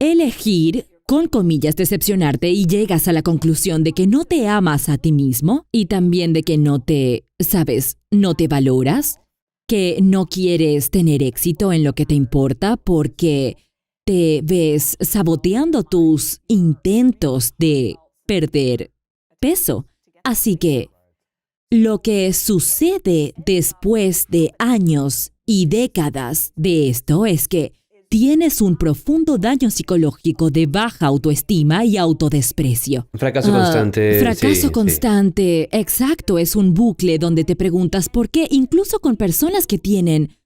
Speaker 1: elegir, con comillas, decepcionarte y llegas a la conclusión de que no te amas a ti mismo y también de que no te valoras, que no quieres tener éxito en lo que te importa porque te ves saboteando tus intentos de perder peso. Así que lo que sucede después de años y décadas de esto es que tienes un profundo daño psicológico de baja autoestima y autodesprecio.
Speaker 4: Fracaso constante.
Speaker 1: Fracaso
Speaker 4: sí.
Speaker 1: constante, exacto, es un bucle donde te preguntas por qué, incluso con personas que tienen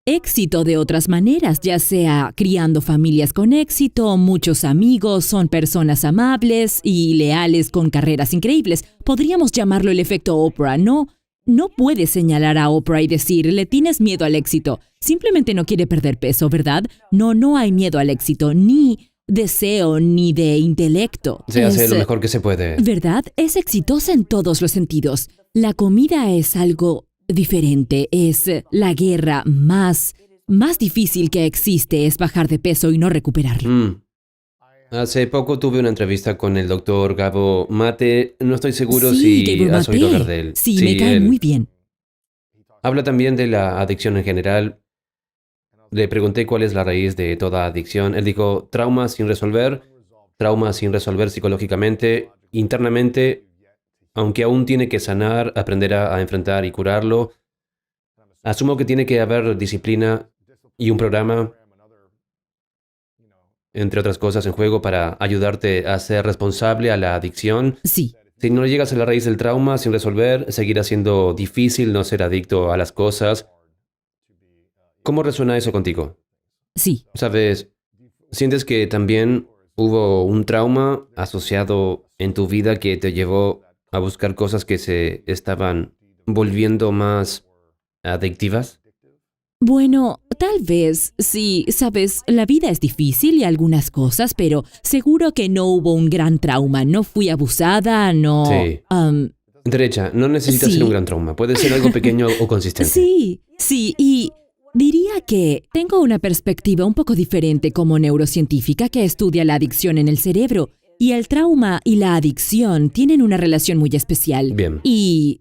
Speaker 1: éxito de otras maneras, ya sea criando familias con éxito, muchos amigos, son personas amables y leales con carreras increíbles. Podríamos llamarlo el efecto Oprah, ¿no? No puedes señalar a Oprah y decir, le tienes miedo al éxito. Simplemente no quiere perder peso, ¿verdad? No hay miedo al éxito, ni deseo, ni de intelecto.
Speaker 4: Se hace lo mejor que se puede.
Speaker 1: ¿Verdad? Es exitosa en todos los sentidos. La comida es algo diferente, es la guerra más difícil que existe, es bajar de peso y no recuperarlo.
Speaker 4: Hace poco tuve una entrevista con el doctor Gabo Mate. No estoy seguro
Speaker 1: Sí,
Speaker 4: si
Speaker 1: Gabor
Speaker 4: has oído
Speaker 1: Mate.
Speaker 4: hablar de él.
Speaker 1: Sí, me cae
Speaker 4: él
Speaker 1: muy bien.
Speaker 4: habla también de la adicción en general. Le pregunté cuál es la raíz de toda adicción. Él dijo, trauma sin resolver psicológicamente, internamente, aunque aún tiene que sanar, aprender a enfrentar y curarlo. Asumo que tiene que haber disciplina y un programa, entre otras cosas, en juego para ayudarte a ser responsable a la adicción.
Speaker 1: Sí,
Speaker 4: Si no llegas a la raíz del trauma sin resolver, seguirá siendo difícil no ser adicto a las cosas. ¿Cómo resuena eso contigo?
Speaker 1: sí.
Speaker 4: ¿Sabes? ¿Sientes que también hubo un trauma asociado en tu vida que te llevó a buscar cosas que se estaban volviendo más adictivas?
Speaker 1: Bueno, tal vez, sí, sabes, la vida es difícil y algunas cosas, pero seguro que no hubo un gran trauma. No fui abusada, no...
Speaker 4: Sí. Derecha, no necesitas
Speaker 1: Sí.
Speaker 4: ser un gran trauma. Puede ser algo pequeño o consistente.
Speaker 1: Sí, y diría que tengo una perspectiva un poco diferente como neurocientífica que estudia la adicción en el cerebro. Y el trauma y la adicción tienen una relación muy especial.
Speaker 4: Bien.
Speaker 1: Y,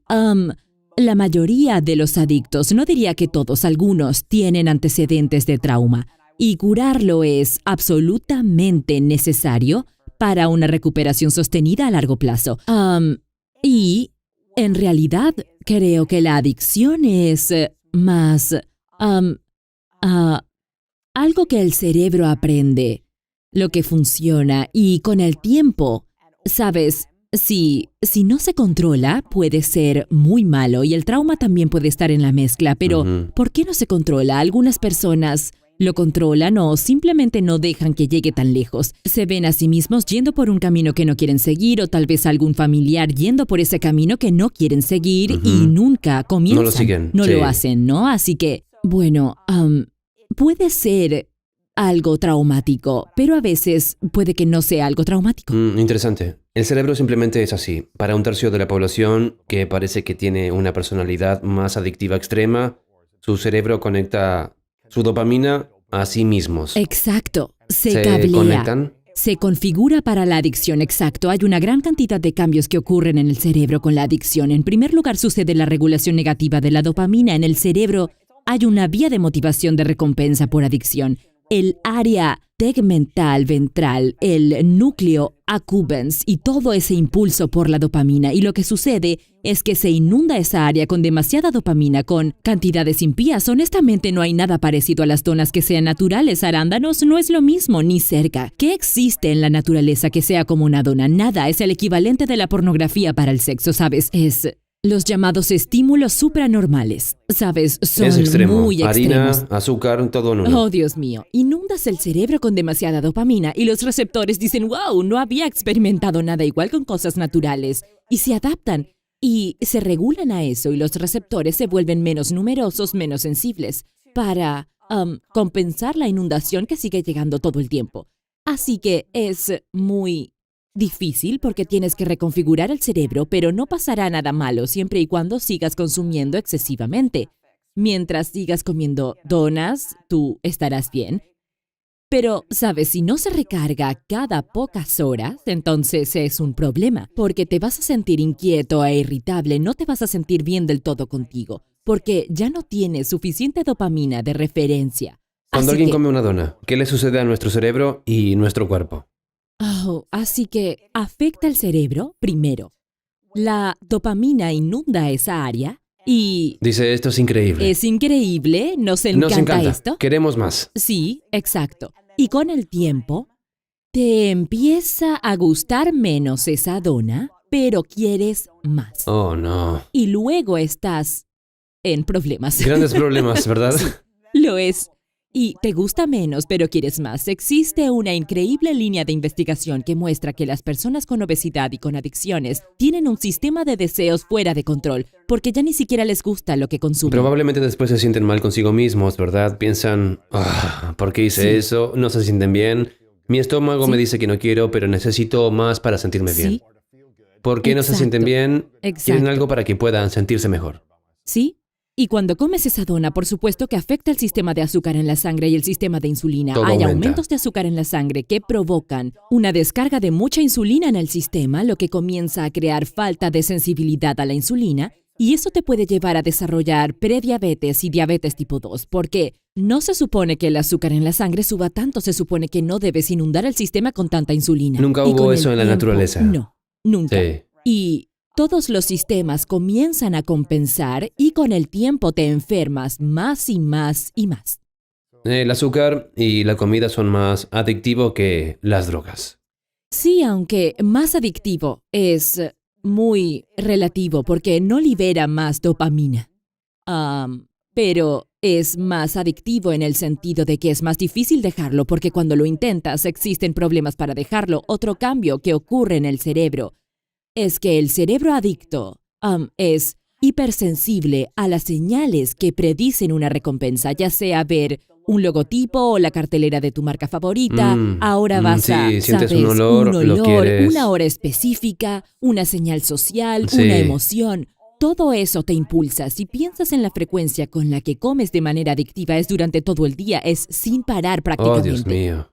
Speaker 1: la mayoría de los adictos, no diría que todos, algunos, tienen antecedentes de trauma. Y curarlo es absolutamente necesario para una recuperación sostenida a largo plazo. Y, en realidad, creo que la adicción es más algo que el cerebro aprende, lo que funciona, y con el tiempo, sabes, si no se controla, puede ser muy malo, y el trauma también puede estar en la mezcla, pero ¿por qué no se controla? Algunas personas lo controlan o simplemente no dejan que llegue tan lejos. Se ven a sí mismos yendo por un camino que no quieren seguir, o tal vez algún familiar yendo por ese camino que no quieren seguir y nunca comienzan.
Speaker 4: No lo siguen,
Speaker 1: No
Speaker 4: sí.
Speaker 1: lo hacen, ¿no? Así que, bueno, puede ser algo traumático, pero a veces puede que no sea algo traumático.
Speaker 4: Interesante. El cerebro simplemente es así. Para un tercio de la población que parece que tiene una personalidad más adictiva extrema, su cerebro conecta su dopamina a sí mismos.
Speaker 1: Exacto. Se
Speaker 4: ¿Se
Speaker 1: cablea.
Speaker 4: conectan?
Speaker 1: Se configura para la adicción, exacto. Hay una gran cantidad de cambios que ocurren en el cerebro con la adicción. En primer lugar, sucede la regulación negativa de la dopamina. En el cerebro hay una vía de motivación de recompensa por adicción. El área tegmental ventral, el núcleo accumbens y todo ese impulso por la dopamina. Y lo que sucede es que se inunda esa área con demasiada dopamina, con cantidades impías. Honestamente, no hay nada parecido a las donas que sean naturales. Arándanos no es lo mismo, ni cerca. ¿Qué existe en la naturaleza que sea como una dona? Nada. Es el equivalente de la pornografía para el sexo, ¿sabes? Es los llamados estímulos supranormales. ¿Sabes? Son
Speaker 4: Es extremo.
Speaker 1: muy
Speaker 4: Harina,
Speaker 1: extremos.
Speaker 4: azúcar, todo en uno.
Speaker 1: Oh, Dios mío. Inundas el cerebro con demasiada dopamina y los receptores dicen, wow, no había experimentado nada igual con cosas naturales. Y se adaptan y se regulan a eso y los receptores se vuelven menos numerosos, menos sensibles para compensar la inundación que sigue llegando todo el tiempo. Así que es muy difícil porque tienes que reconfigurar el cerebro, pero no pasará nada malo siempre y cuando sigas consumiendo excesivamente. Mientras sigas comiendo donas, tú estarás bien. Pero, ¿sabes? Si no se recarga cada pocas horas, entonces es un problema, porque te vas a sentir inquieto e irritable, no te vas a sentir bien del todo contigo, porque ya no tienes suficiente dopamina de referencia.
Speaker 4: Cuando
Speaker 1: Así
Speaker 4: alguien
Speaker 1: que-
Speaker 4: come una dona, ¿qué le sucede a nuestro cerebro y nuestro cuerpo?
Speaker 1: Así que afecta el cerebro primero. La dopamina inunda esa área y
Speaker 4: Dice, esto es increíble.
Speaker 1: es increíble, nos
Speaker 4: Nos encanta.
Speaker 1: esto.
Speaker 4: Queremos más.
Speaker 1: Sí, exacto. Y con el tiempo, te empieza a gustar menos esa dona, pero quieres más.
Speaker 4: Oh, no.
Speaker 1: Y luego estás en problemas.
Speaker 4: Grandes problemas, ¿verdad?
Speaker 1: Lo es. Y te gusta menos, pero quieres más. Existe una increíble línea de investigación que muestra que las personas con obesidad y con adicciones tienen un sistema de deseos fuera de control, porque ya ni siquiera les gusta lo que consumen.
Speaker 4: Probablemente después se sienten mal consigo mismos, ¿verdad? Piensan, ¿por qué hice
Speaker 1: Sí.
Speaker 4: eso? No se sienten bien. Mi estómago
Speaker 1: Sí.
Speaker 4: me dice que no quiero, pero necesito más para sentirme bien.
Speaker 1: Sí,
Speaker 4: ¿Por qué no se
Speaker 1: Exacto.
Speaker 4: sienten bien?
Speaker 1: exacto.
Speaker 4: Quieren algo para que puedan sentirse mejor.
Speaker 1: ¿Sí? Y cuando comes esa dona, por supuesto que afecta el sistema de azúcar en la sangre y el sistema de insulina.
Speaker 4: Todo
Speaker 1: Hay
Speaker 4: aumenta.
Speaker 1: aumentos de azúcar en la sangre que provocan una descarga de mucha insulina en el sistema, lo que comienza a crear falta de sensibilidad a la insulina, y eso te puede llevar a desarrollar prediabetes y diabetes tipo 2, porque no se supone que el azúcar en la sangre suba tanto, se supone que no debes inundar el sistema con tanta insulina.
Speaker 4: Nunca
Speaker 1: Y
Speaker 4: hubo
Speaker 1: con el
Speaker 4: eso en la
Speaker 1: tiempo,
Speaker 4: naturaleza.
Speaker 1: No, nunca.
Speaker 4: Sí.
Speaker 1: Y todos los sistemas comienzan a compensar y con el tiempo te enfermas más y más y más.
Speaker 4: El azúcar y la comida son más adictivos que las drogas.
Speaker 1: Sí, aunque más adictivo es muy relativo porque no libera más dopamina. Pero es más adictivo en el sentido de que es más difícil dejarlo porque cuando lo intentas existen problemas para dejarlo. Otro cambio que ocurre en el cerebro es que el cerebro adicto es hipersensible a las señales que predicen una recompensa, ya sea ver un logotipo o la cartelera de tu marca favorita. Ahora vas
Speaker 4: sí,
Speaker 1: a,
Speaker 4: sientes
Speaker 1: ¿sabes?
Speaker 4: un olor, lo quieres.
Speaker 1: Una hora específica, una señal social,
Speaker 4: Sí.
Speaker 1: una emoción. Todo eso te impulsa. Si piensas en la frecuencia con la que comes de manera adictiva es durante todo el día, es sin parar
Speaker 4: Oh,
Speaker 1: prácticamente.
Speaker 4: Dios mío.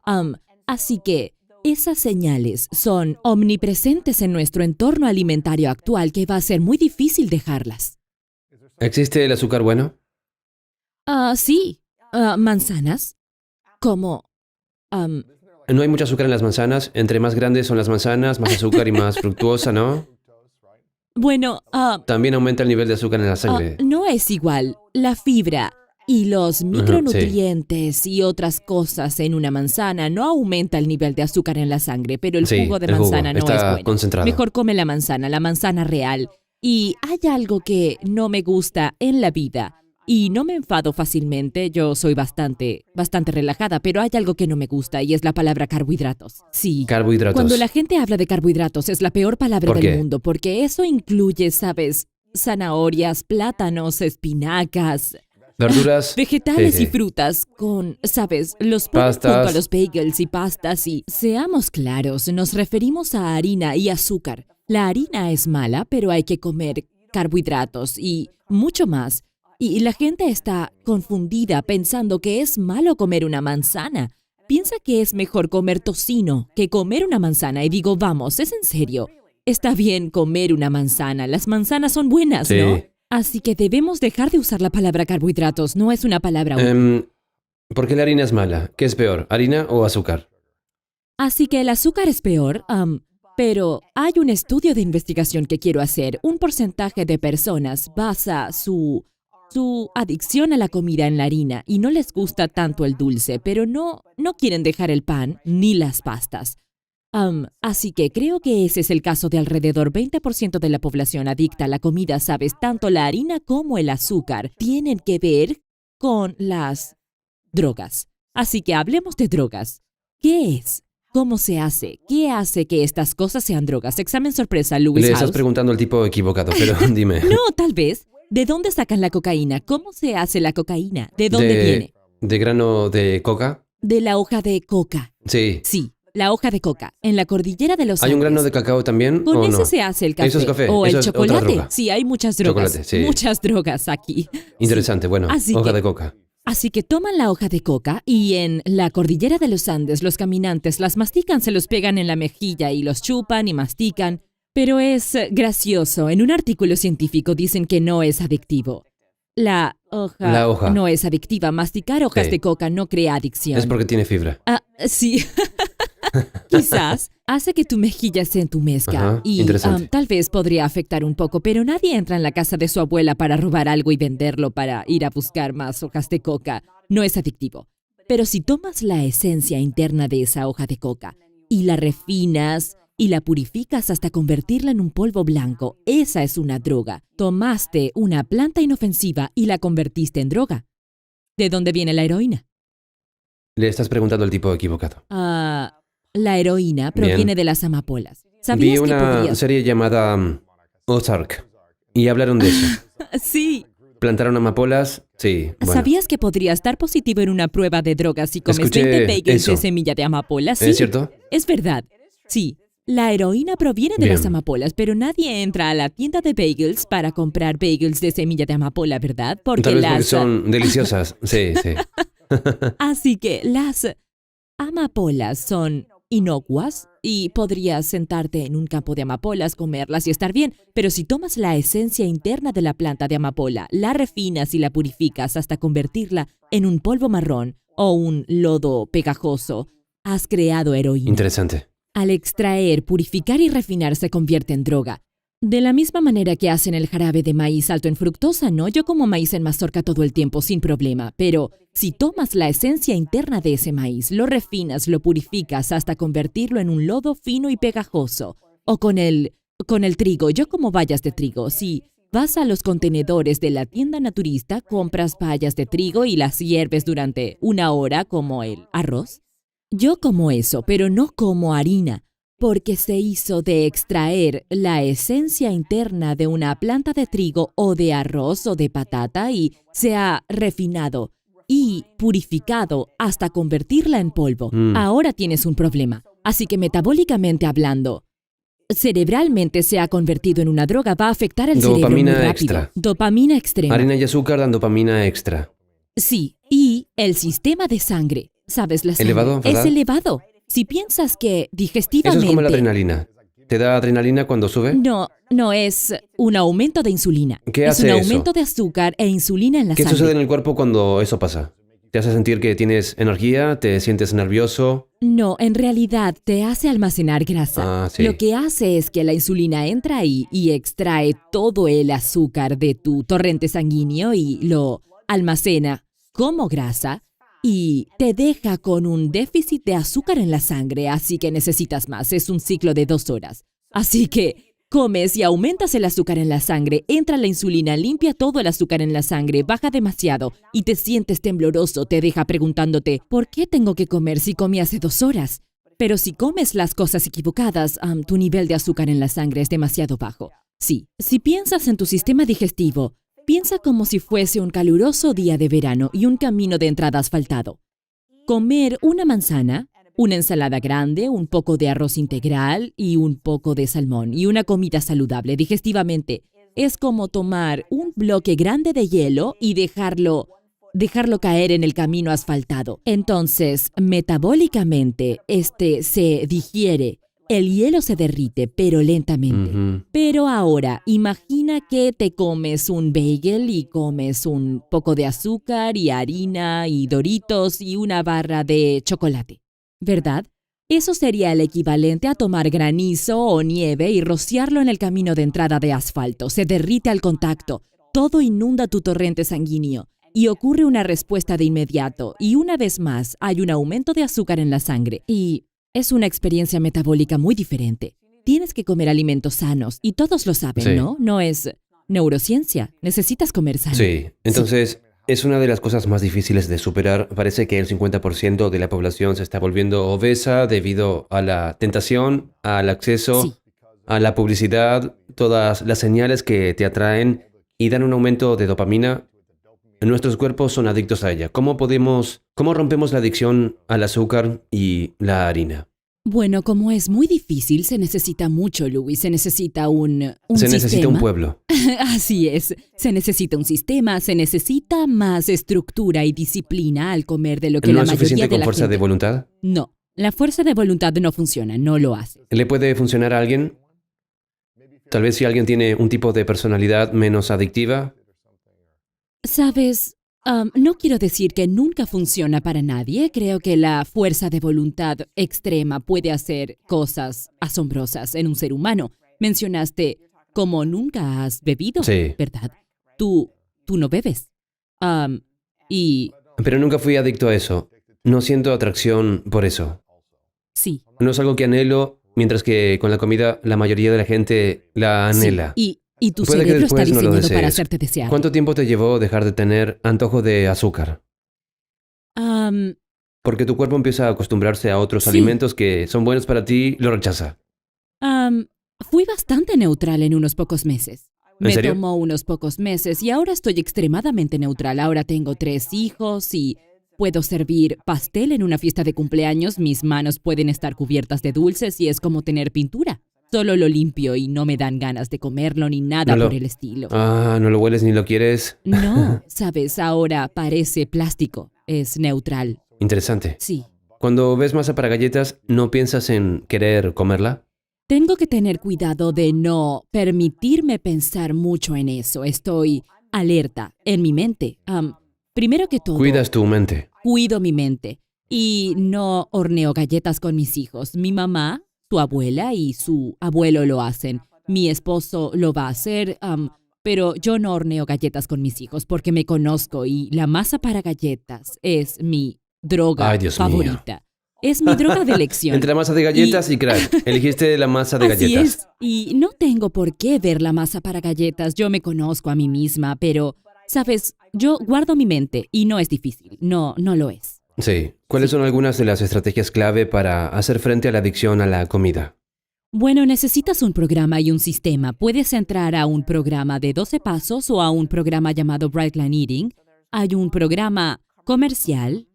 Speaker 1: Así que esas señales son omnipresentes en nuestro entorno alimentario actual que va a ser muy difícil dejarlas.
Speaker 4: ¿Existe el azúcar bueno?
Speaker 1: Sí, manzanas, como...
Speaker 4: No hay mucho azúcar en las manzanas. Entre más grandes son las manzanas, más azúcar y más fructuosa, ¿no?
Speaker 1: bueno,
Speaker 4: También aumenta el nivel de azúcar en la sangre.
Speaker 1: no es igual. La fibra y los micronutrientes y otras cosas en una manzana no aumenta el nivel de azúcar en la sangre, pero el
Speaker 4: Sí,
Speaker 1: jugo de
Speaker 4: el jugo
Speaker 1: manzana no
Speaker 4: está
Speaker 1: es bueno.
Speaker 4: concentrado.
Speaker 1: Mejor come la manzana real. Y hay algo que no me gusta en la vida. Y no me enfado fácilmente, yo soy bastante relajada, pero hay algo que no me gusta y es la palabra carbohidratos. Sí.
Speaker 4: Carbohidratos.
Speaker 1: Cuando la gente habla de carbohidratos es la peor palabra
Speaker 4: ¿Por
Speaker 1: del
Speaker 4: qué?
Speaker 1: mundo porque eso incluye, ¿sabes? Zanahorias, plátanos, espinacas,
Speaker 4: Verduras.
Speaker 1: Vegetales
Speaker 4: sí,
Speaker 1: y
Speaker 4: sí.
Speaker 1: frutas con, ¿sabes? Los ponen
Speaker 4: Pastas.
Speaker 1: junto a los bagels y pastas y, seamos claros, nos referimos a harina y azúcar. La harina es mala, pero hay que comer carbohidratos y mucho más. Y la gente está confundida pensando que es malo comer una manzana. Piensa que es mejor comer tocino que comer una manzana. Y digo, vamos, ¿es en serio? Está bien comer una manzana. Las manzanas son buenas,
Speaker 4: Sí.
Speaker 1: ¿no? Así que debemos dejar de usar la palabra carbohidratos. No es una palabra útil.
Speaker 4: ¿Por qué la harina es mala? ¿Qué es peor, harina o azúcar?
Speaker 1: Así que el azúcar es peor, pero hay un estudio de investigación que quiero hacer. Un porcentaje de personas basa su adicción a la comida en la harina y no les gusta tanto el dulce, pero no quieren dejar el pan ni las pastas. Así que creo que ese es el caso de alrededor 20% de la población adicta a la comida, ¿sabes? Tanto la harina como el azúcar tienen que ver con las drogas. Así que hablemos de drogas. ¿Qué es? ¿Cómo se hace? ¿Qué hace que estas cosas sean drogas? Examen sorpresa, Lewis
Speaker 4: Le estás
Speaker 1: House.
Speaker 4: preguntando al tipo equivocado, pero dime.
Speaker 1: No, tal vez. ¿De dónde sacan la cocaína? ¿Cómo se hace la cocaína? ¿De dónde viene?
Speaker 4: ¿De grano de coca?
Speaker 1: De la hoja de coca.
Speaker 4: Sí.
Speaker 1: Sí, la hoja de coca. En la cordillera de los
Speaker 4: ¿Hay un
Speaker 1: Andes.
Speaker 4: grano de cacao también
Speaker 1: Con
Speaker 4: o
Speaker 1: ese
Speaker 4: no?
Speaker 1: se hace el café.
Speaker 4: Eso es café,
Speaker 1: O
Speaker 4: eso
Speaker 1: el
Speaker 4: es otra
Speaker 1: chocolate.
Speaker 4: droga.
Speaker 1: Sí, hay muchas drogas.
Speaker 4: Chocolate, sí.
Speaker 1: Muchas drogas aquí.
Speaker 4: Interesante, bueno,
Speaker 1: Así
Speaker 4: hoja
Speaker 1: que-
Speaker 4: de coca.
Speaker 1: Así que toman la hoja de coca y en la cordillera de los Andes los caminantes las mastican, se los pegan en la mejilla y los chupan y mastican. Pero es gracioso. En un artículo científico dicen que no es adictivo. La hoja no es adictiva. Masticar hojas
Speaker 4: Sí.
Speaker 1: de coca no crea adicción.
Speaker 4: Es porque tiene fibra.
Speaker 1: Sí. Quizás hace que tu mejilla se entumezca
Speaker 4: Ajá,
Speaker 1: y
Speaker 4: interesante.
Speaker 1: tal vez podría afectar un poco, pero nadie entra en la casa de su abuela para robar algo y venderlo para ir a buscar más hojas de coca. No es adictivo. Pero si tomas la esencia interna de esa hoja de coca y la refinas y la purificas hasta convertirla en un polvo blanco, esa es una droga. Tomaste una planta inofensiva y la convertiste en droga. ¿De dónde viene la heroína?
Speaker 4: Le estás preguntando al tipo equivocado.
Speaker 1: La heroína proviene
Speaker 4: Bien.
Speaker 1: de las amapolas.
Speaker 4: Vi
Speaker 1: ¿Sabías que
Speaker 4: una
Speaker 1: podrías...?
Speaker 4: serie llamada Ozark y hablaron de eso.
Speaker 1: Sí.
Speaker 4: ¿Plantaron amapolas? Sí, bueno.
Speaker 1: ¿Sabías que podrías dar positivo en una prueba de drogas si comes
Speaker 4: Escuché
Speaker 1: 20 bagels
Speaker 4: eso.
Speaker 1: de semilla de amapola? Sí.
Speaker 4: ¿Es cierto?
Speaker 1: Es verdad. Sí. La heroína proviene de las
Speaker 4: Bien.
Speaker 1: amapolas, pero nadie entra a la tienda de bagels para comprar bagels de semilla de amapola, ¿verdad? Porque
Speaker 4: Tal vez porque
Speaker 1: las...
Speaker 4: son deliciosas. Sí, sí.
Speaker 1: Así que las amapolas son inocuas y podrías sentarte en un campo de amapolas, comerlas y estar bien. Pero si tomas la esencia interna de la planta de amapola, la refinas y la purificas hasta convertirla en un polvo marrón o un lodo pegajoso, has creado heroína.
Speaker 4: Interesante.
Speaker 1: Al extraer, purificar y refinar se convierte en droga. De la misma manera que hacen el jarabe de maíz alto en fructosa, ¿no? Yo como maíz en mazorca todo el tiempo sin problema, pero si tomas la esencia interna de ese maíz, lo refinas, lo purificas hasta convertirlo en un lodo fino y pegajoso. O con el trigo, yo como bayas de trigo, si vas a los contenedores de la tienda naturista, compras bayas de trigo y las hierves durante 1 hora como el arroz. Yo como eso, pero no como harina, porque se hizo de extraer la esencia interna de una planta de trigo o de arroz o de patata y se ha refinado y purificado hasta convertirla en polvo. Ahora tienes un problema. Así que metabólicamente hablando, cerebralmente se ha convertido en una droga, va a afectar el cerebro muy
Speaker 4: Dopamina
Speaker 1: rápido.
Speaker 4: extra.
Speaker 1: Dopamina extrema.
Speaker 4: Harina y azúcar dan dopamina extra.
Speaker 1: Sí, y el sistema de sangre, ¿sabes? La sangre
Speaker 4: Elevado, ¿verdad?
Speaker 1: es elevado. Si piensas que
Speaker 4: Eso
Speaker 1: digestivamente...
Speaker 4: es como la adrenalina. ¿Te da adrenalina cuando sube?
Speaker 1: No es un aumento de insulina.
Speaker 4: ¿Qué
Speaker 1: es
Speaker 4: hace
Speaker 1: un
Speaker 4: eso?
Speaker 1: aumento de azúcar e insulina en la
Speaker 4: ¿Qué
Speaker 1: sangre.
Speaker 4: sucede en el cuerpo cuando eso pasa? ¿Te hace sentir que tienes energía? ¿Te sientes nervioso?
Speaker 1: No, en realidad te hace almacenar grasa.
Speaker 4: Ah, sí.
Speaker 1: Lo que hace es que la insulina entra ahí y extrae todo el azúcar de tu torrente sanguíneo y lo almacena como grasa y te deja con un déficit de azúcar en la sangre, así que necesitas más. Es un ciclo de 2 horas. Así que comes y aumentas el azúcar en la sangre, entra la insulina, limpia todo el azúcar en la sangre, baja demasiado y te sientes tembloroso, te deja preguntándote, ¿por qué tengo que comer si comí hace 2 horas? Pero si comes las cosas equivocadas, tu nivel de azúcar en la sangre es demasiado bajo. Sí, si piensas en tu sistema digestivo, Piensa como si fuese un caluroso día de verano y un camino de entrada asfaltado. Comer una manzana, una ensalada grande, un poco de arroz integral y un poco de salmón y una comida saludable digestivamente es como tomar un bloque grande de hielo y dejarlo caer en el camino asfaltado. Entonces, metabólicamente, se digiere. El hielo se derrite, pero lentamente.
Speaker 4: Ujú.
Speaker 1: Pero ahora, imagina que te comes un bagel y comes un poco de azúcar y harina y Doritos y una barra de chocolate, ¿verdad? Eso sería el equivalente a tomar granizo o nieve y rociarlo en el camino de entrada de asfalto. Se derrite al contacto. Todo inunda tu torrente sanguíneo. Y ocurre una respuesta de inmediato. Y una vez más, hay un aumento de azúcar en la sangre. Y es una experiencia metabólica muy diferente. Tienes que comer alimentos sanos. Y todos lo saben,
Speaker 4: Sí.
Speaker 1: ¿no? No es neurociencia. Necesitas comer sano.
Speaker 4: Sí, entonces es una de las cosas más difíciles de superar. Parece que el 50% de la población se está volviendo obesa debido a la tentación, al acceso,
Speaker 1: Sí.
Speaker 4: a la publicidad, todas las señales que te atraen y dan un aumento de dopamina. Nuestros cuerpos son adictos a ella. ¿Cómo rompemos la adicción al azúcar y la harina?
Speaker 1: Bueno, como es muy difícil, se necesita mucho, Luis. Se necesita un
Speaker 4: Se necesita un
Speaker 1: sistema.
Speaker 4: pueblo.
Speaker 1: Así es. Se necesita un sistema, se necesita más estructura y disciplina al comer de lo que
Speaker 4: ¿No
Speaker 1: la
Speaker 4: es
Speaker 1: mayoría
Speaker 4: suficiente
Speaker 1: de
Speaker 4: con
Speaker 1: la
Speaker 4: fuerza
Speaker 1: gente.
Speaker 4: de voluntad?
Speaker 1: No, la fuerza de voluntad no funciona, no lo hace.
Speaker 4: ¿Le puede funcionar a alguien? Tal vez si alguien tiene un tipo de personalidad menos adictiva.
Speaker 1: Sabes, no quiero decir que nunca funciona para nadie. Creo que la fuerza de voluntad extrema puede hacer cosas asombrosas en un ser humano. Mencionaste como nunca has bebido,
Speaker 4: Sí.
Speaker 1: ¿verdad? Tú no bebes. Y
Speaker 4: Pero nunca fui adicto a eso. No siento atracción por eso.
Speaker 1: sí.
Speaker 4: No es algo que anhelo, mientras que con la comida la mayoría de la gente la anhela.
Speaker 1: Sí, y tu
Speaker 4: Puede que
Speaker 1: cerebro está
Speaker 4: después no lo
Speaker 1: diseñado para
Speaker 4: desees.
Speaker 1: hacerte desear.
Speaker 4: ¿Cuánto tiempo te llevó dejar de tener antojo de azúcar? Porque tu cuerpo empieza a acostumbrarse a otros
Speaker 1: Sí.
Speaker 4: alimentos que son buenos para ti, lo rechaza.
Speaker 1: Fui bastante neutral en unos pocos meses.
Speaker 4: ¿En
Speaker 1: Me
Speaker 4: serio?
Speaker 1: tomó unos pocos meses y ahora estoy extremadamente neutral. Ahora tengo 3 hijos y puedo servir pastel en una fiesta de cumpleaños. Mis manos pueden estar cubiertas de dulces y es como tener pintura. Solo lo limpio y no me dan ganas de comerlo ni nada
Speaker 4: No lo-
Speaker 1: por el estilo.
Speaker 4: No lo hueles ni lo quieres.
Speaker 1: No, sabes, ahora parece plástico. Es neutral.
Speaker 4: Interesante.
Speaker 1: Sí.
Speaker 4: Cuando ves masa para galletas, ¿no piensas en querer comerla?
Speaker 1: Tengo que tener cuidado de no permitirme pensar mucho en eso. Estoy alerta en mi mente. Primero que todo,
Speaker 4: Cuidas tu mente.
Speaker 1: cuido mi mente y no horneo galletas con mis hijos. Mi mamá, su abuela y su abuelo lo hacen. Mi esposo lo va a hacer, pero yo no horneo galletas con mis hijos porque me conozco y la masa para galletas es mi droga
Speaker 4: Ay, Dios mío.
Speaker 1: favorita. Es mi droga de elección.
Speaker 4: Entre la masa de galletas y crack. Elegiste la masa de
Speaker 1: Así
Speaker 4: galletas.
Speaker 1: es. Y no tengo por qué ver la masa para galletas. Yo me conozco a mí misma, pero, sabes, yo guardo mi mente y no es difícil. No lo es.
Speaker 4: Sí. ¿Cuáles son algunas de las estrategias clave para hacer frente a la adicción a la comida?
Speaker 1: Bueno, necesitas un programa y un sistema. Puedes entrar a un programa de 12 pasos o a un programa llamado Bright Line Eating. Hay un programa comercial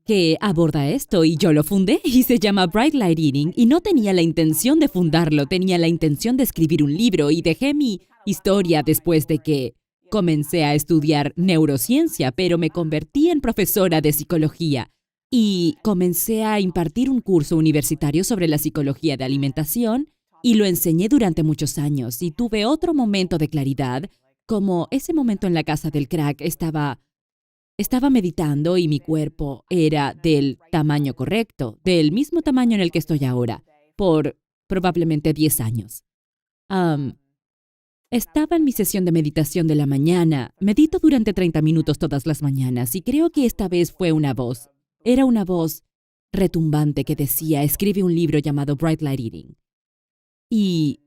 Speaker 1: que aborda esto y yo lo fundé y se llama Bright Light Eating y no tenía la intención de fundarlo, tenía la intención de escribir un libro y dejé mi historia después de que comencé a estudiar neurociencia, pero me convertí en profesora de psicología y comencé a impartir un curso universitario sobre la psicología de alimentación y lo enseñé durante muchos años y tuve otro momento de claridad, como ese momento en la casa del crack Estaba meditando y mi cuerpo era del tamaño correcto, del mismo tamaño en el que estoy ahora, por probablemente 10 años. Estaba en mi sesión de meditación de la mañana. Medito durante 30 minutos todas las mañanas y creo que esta vez fue una voz. Era una voz retumbante que decía, escribe un libro llamado Bright Light Eating. Y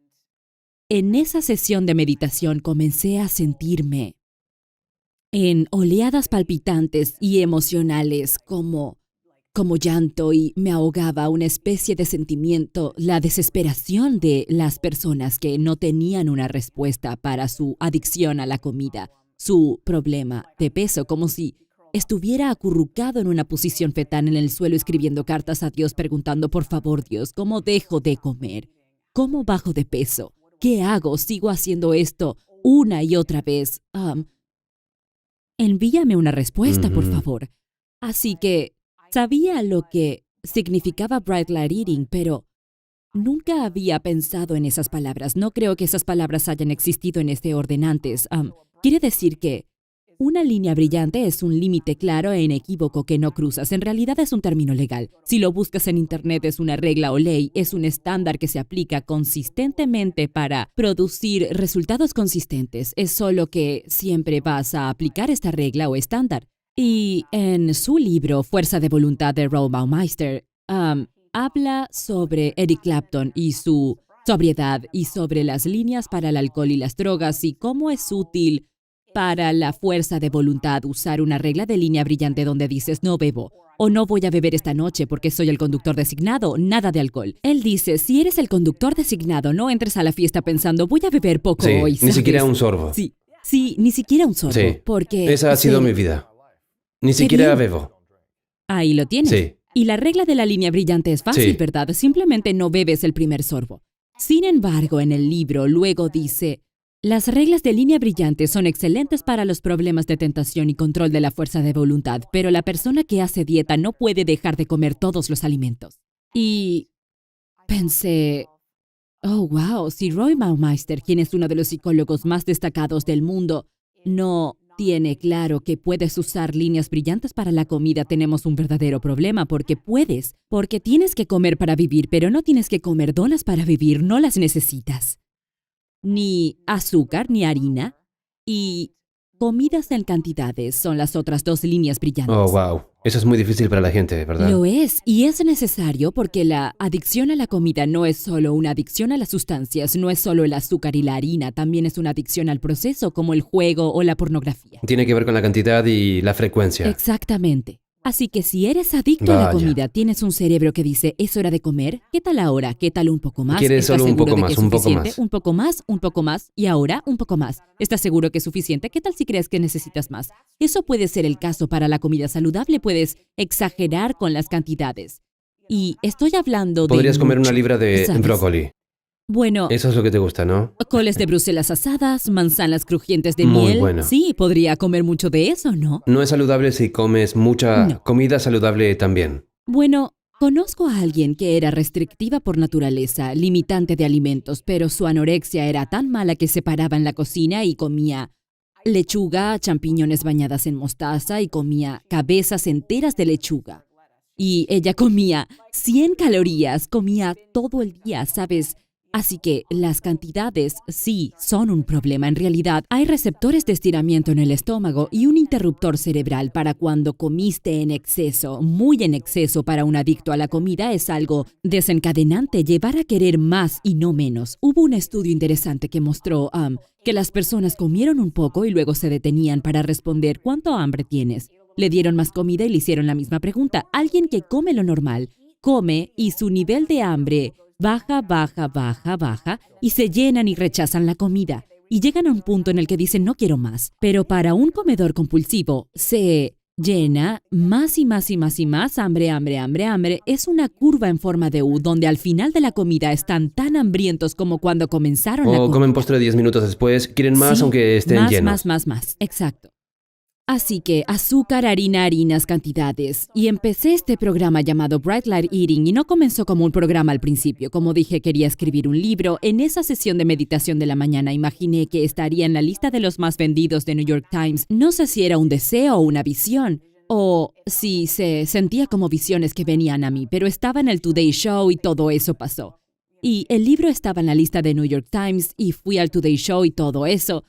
Speaker 1: en esa sesión de meditación comencé a sentirme en oleadas palpitantes y emocionales como llanto y me ahogaba una especie de sentimiento, la desesperación de las personas que no tenían una respuesta para su adicción a la comida. su problema de peso, como si estuviera acurrucado en una posición fetal en el suelo escribiendo cartas a Dios preguntando, por favor Dios, ¿cómo dejo de comer? ¿Cómo bajo de peso? ¿Qué hago? ¿Sigo haciendo esto una y otra vez? Envíame una respuesta, por favor. Así que sabía lo que significaba Bright Light Eating, pero nunca había pensado en esas palabras. No creo que esas palabras hayan existido en este orden antes. Quiere decir que una línea brillante es un límite claro e inequívoco que no cruzas. En realidad es un término legal. Si lo buscas en Internet es una regla o ley, es un estándar que se aplica consistentemente para producir resultados consistentes. Es solo que siempre vas a aplicar esta regla o estándar. Y en su libro Fuerza de Voluntad de Roy Baumeister, habla sobre Eric Clapton y su sobriedad y sobre las líneas para el alcohol y las drogas y cómo es útil para la fuerza de voluntad usar una regla de línea brillante donde dices no bebo o no voy a beber esta noche porque soy el conductor designado, nada de alcohol. Él dice, si eres el conductor designado, no entres a la fiesta pensando voy a beber poco
Speaker 4: Sí,
Speaker 1: hoy,
Speaker 4: ni
Speaker 1: ¿sabes?
Speaker 4: siquiera un sorbo.
Speaker 1: Sí, ni siquiera un sorbo,
Speaker 4: Sí.
Speaker 1: porque...
Speaker 4: Esa ha sido mi vida. Ni siquiera
Speaker 1: bien.
Speaker 4: bebo.
Speaker 1: Ahí lo tienes.
Speaker 4: Sí.
Speaker 1: Y la regla de la línea brillante es fácil,
Speaker 4: Sí.
Speaker 1: ¿verdad? Simplemente no bebes el primer sorbo. Sin embargo, en el libro luego dice, las reglas de línea brillante son excelentes para los problemas de tentación y control de la fuerza de voluntad, pero la persona que hace dieta no puede dejar de comer todos los alimentos. Y pensé, oh, wow, si Roy Baumeister, quien es uno de los psicólogos más destacados del mundo, no tiene claro que puedes usar líneas brillantes para la comida, tenemos un verdadero problema, porque tienes que comer para vivir, pero no tienes que comer donas para vivir, no las necesitas. Ni azúcar, ni harina, y comidas en cantidades son las otras dos líneas brillantes.
Speaker 4: Oh, wow. Eso es muy difícil para la gente, ¿verdad?
Speaker 1: Lo es, y es necesario porque la adicción a la comida no es solo una adicción a las sustancias, no es solo el azúcar y la harina, también es una adicción al proceso como el juego o la pornografía.
Speaker 4: Tiene que ver con la cantidad y la frecuencia.
Speaker 1: Exactamente. Así que si eres adicto a la
Speaker 4: Vaya.
Speaker 1: comida, tienes un cerebro que dice, es hora de comer, ¿qué tal ahora? ¿Qué tal un poco más?
Speaker 4: Quieres
Speaker 1: ¿Estás
Speaker 4: solo un
Speaker 1: seguro
Speaker 4: poco
Speaker 1: de que
Speaker 4: más,
Speaker 1: es
Speaker 4: un poco
Speaker 1: suficiente?
Speaker 4: más.
Speaker 1: Un poco más, y ahora un poco más. ¿Estás seguro que es suficiente? ¿Qué tal si crees que necesitas más? Eso puede ser el caso para la comida saludable, puedes exagerar con las cantidades. Y estoy hablando de...
Speaker 4: Podrías comer una
Speaker 1: mucho,
Speaker 4: libra de
Speaker 1: ¿sabes?
Speaker 4: brócoli.
Speaker 1: Bueno,
Speaker 4: Eso es lo que te gusta, ¿no?
Speaker 1: coles de Bruselas asadas, manzanas crujientes de
Speaker 4: Muy
Speaker 1: miel.
Speaker 4: bueno.
Speaker 1: Sí, podría comer mucho de eso, ¿no?
Speaker 4: No es saludable si comes mucha
Speaker 1: No.
Speaker 4: comida saludable también.
Speaker 1: Bueno, conozco a alguien que era restrictiva por naturaleza, limitante de alimentos, pero su anorexia era tan mala que se paraba en la cocina y comía lechuga, champiñones bañadas en mostaza y comía cabezas enteras de lechuga. Y ella comía 100 calorías, comía todo el día, ¿sabes? Así que las cantidades sí son un problema. En realidad, hay receptores de estiramiento en el estómago y un interruptor cerebral para cuando comiste en exceso. Muy en exceso para un adicto a la comida es algo desencadenante, llevar a querer más y no menos. Hubo un estudio interesante que mostró que las personas comieron un poco y luego se detenían para responder ¿cuánto hambre tienes? Le dieron más comida y le hicieron la misma pregunta. Alguien que come lo normal, come y su nivel de hambre baja y se llenan y rechazan la comida y llegan a un punto en el que dicen no quiero más. Pero para un comedor compulsivo se llena más y más y más y más, hambre. Es una curva en forma de U donde al final de la comida están tan hambrientos como cuando comenzaron la
Speaker 4: O
Speaker 1: comida.
Speaker 4: comen postre 10 minutos después, quieren más
Speaker 1: Sí,
Speaker 4: aunque estén llenos.
Speaker 1: Más. Exacto. Así que azúcar, harinas, cantidades. Y empecé este programa llamado Bright Light Eating y no comenzó como un programa al principio. Como dije, quería escribir un libro. En esa sesión de meditación de la mañana imaginé que estaría en la lista de los más vendidos de New York Times. No sé si era un deseo o una visión, o si se sentía como visiones que venían a mí, pero estaba en el Today Show y todo eso pasó. Y el libro estaba en la lista de New York Times y fui al Today Show y todo eso.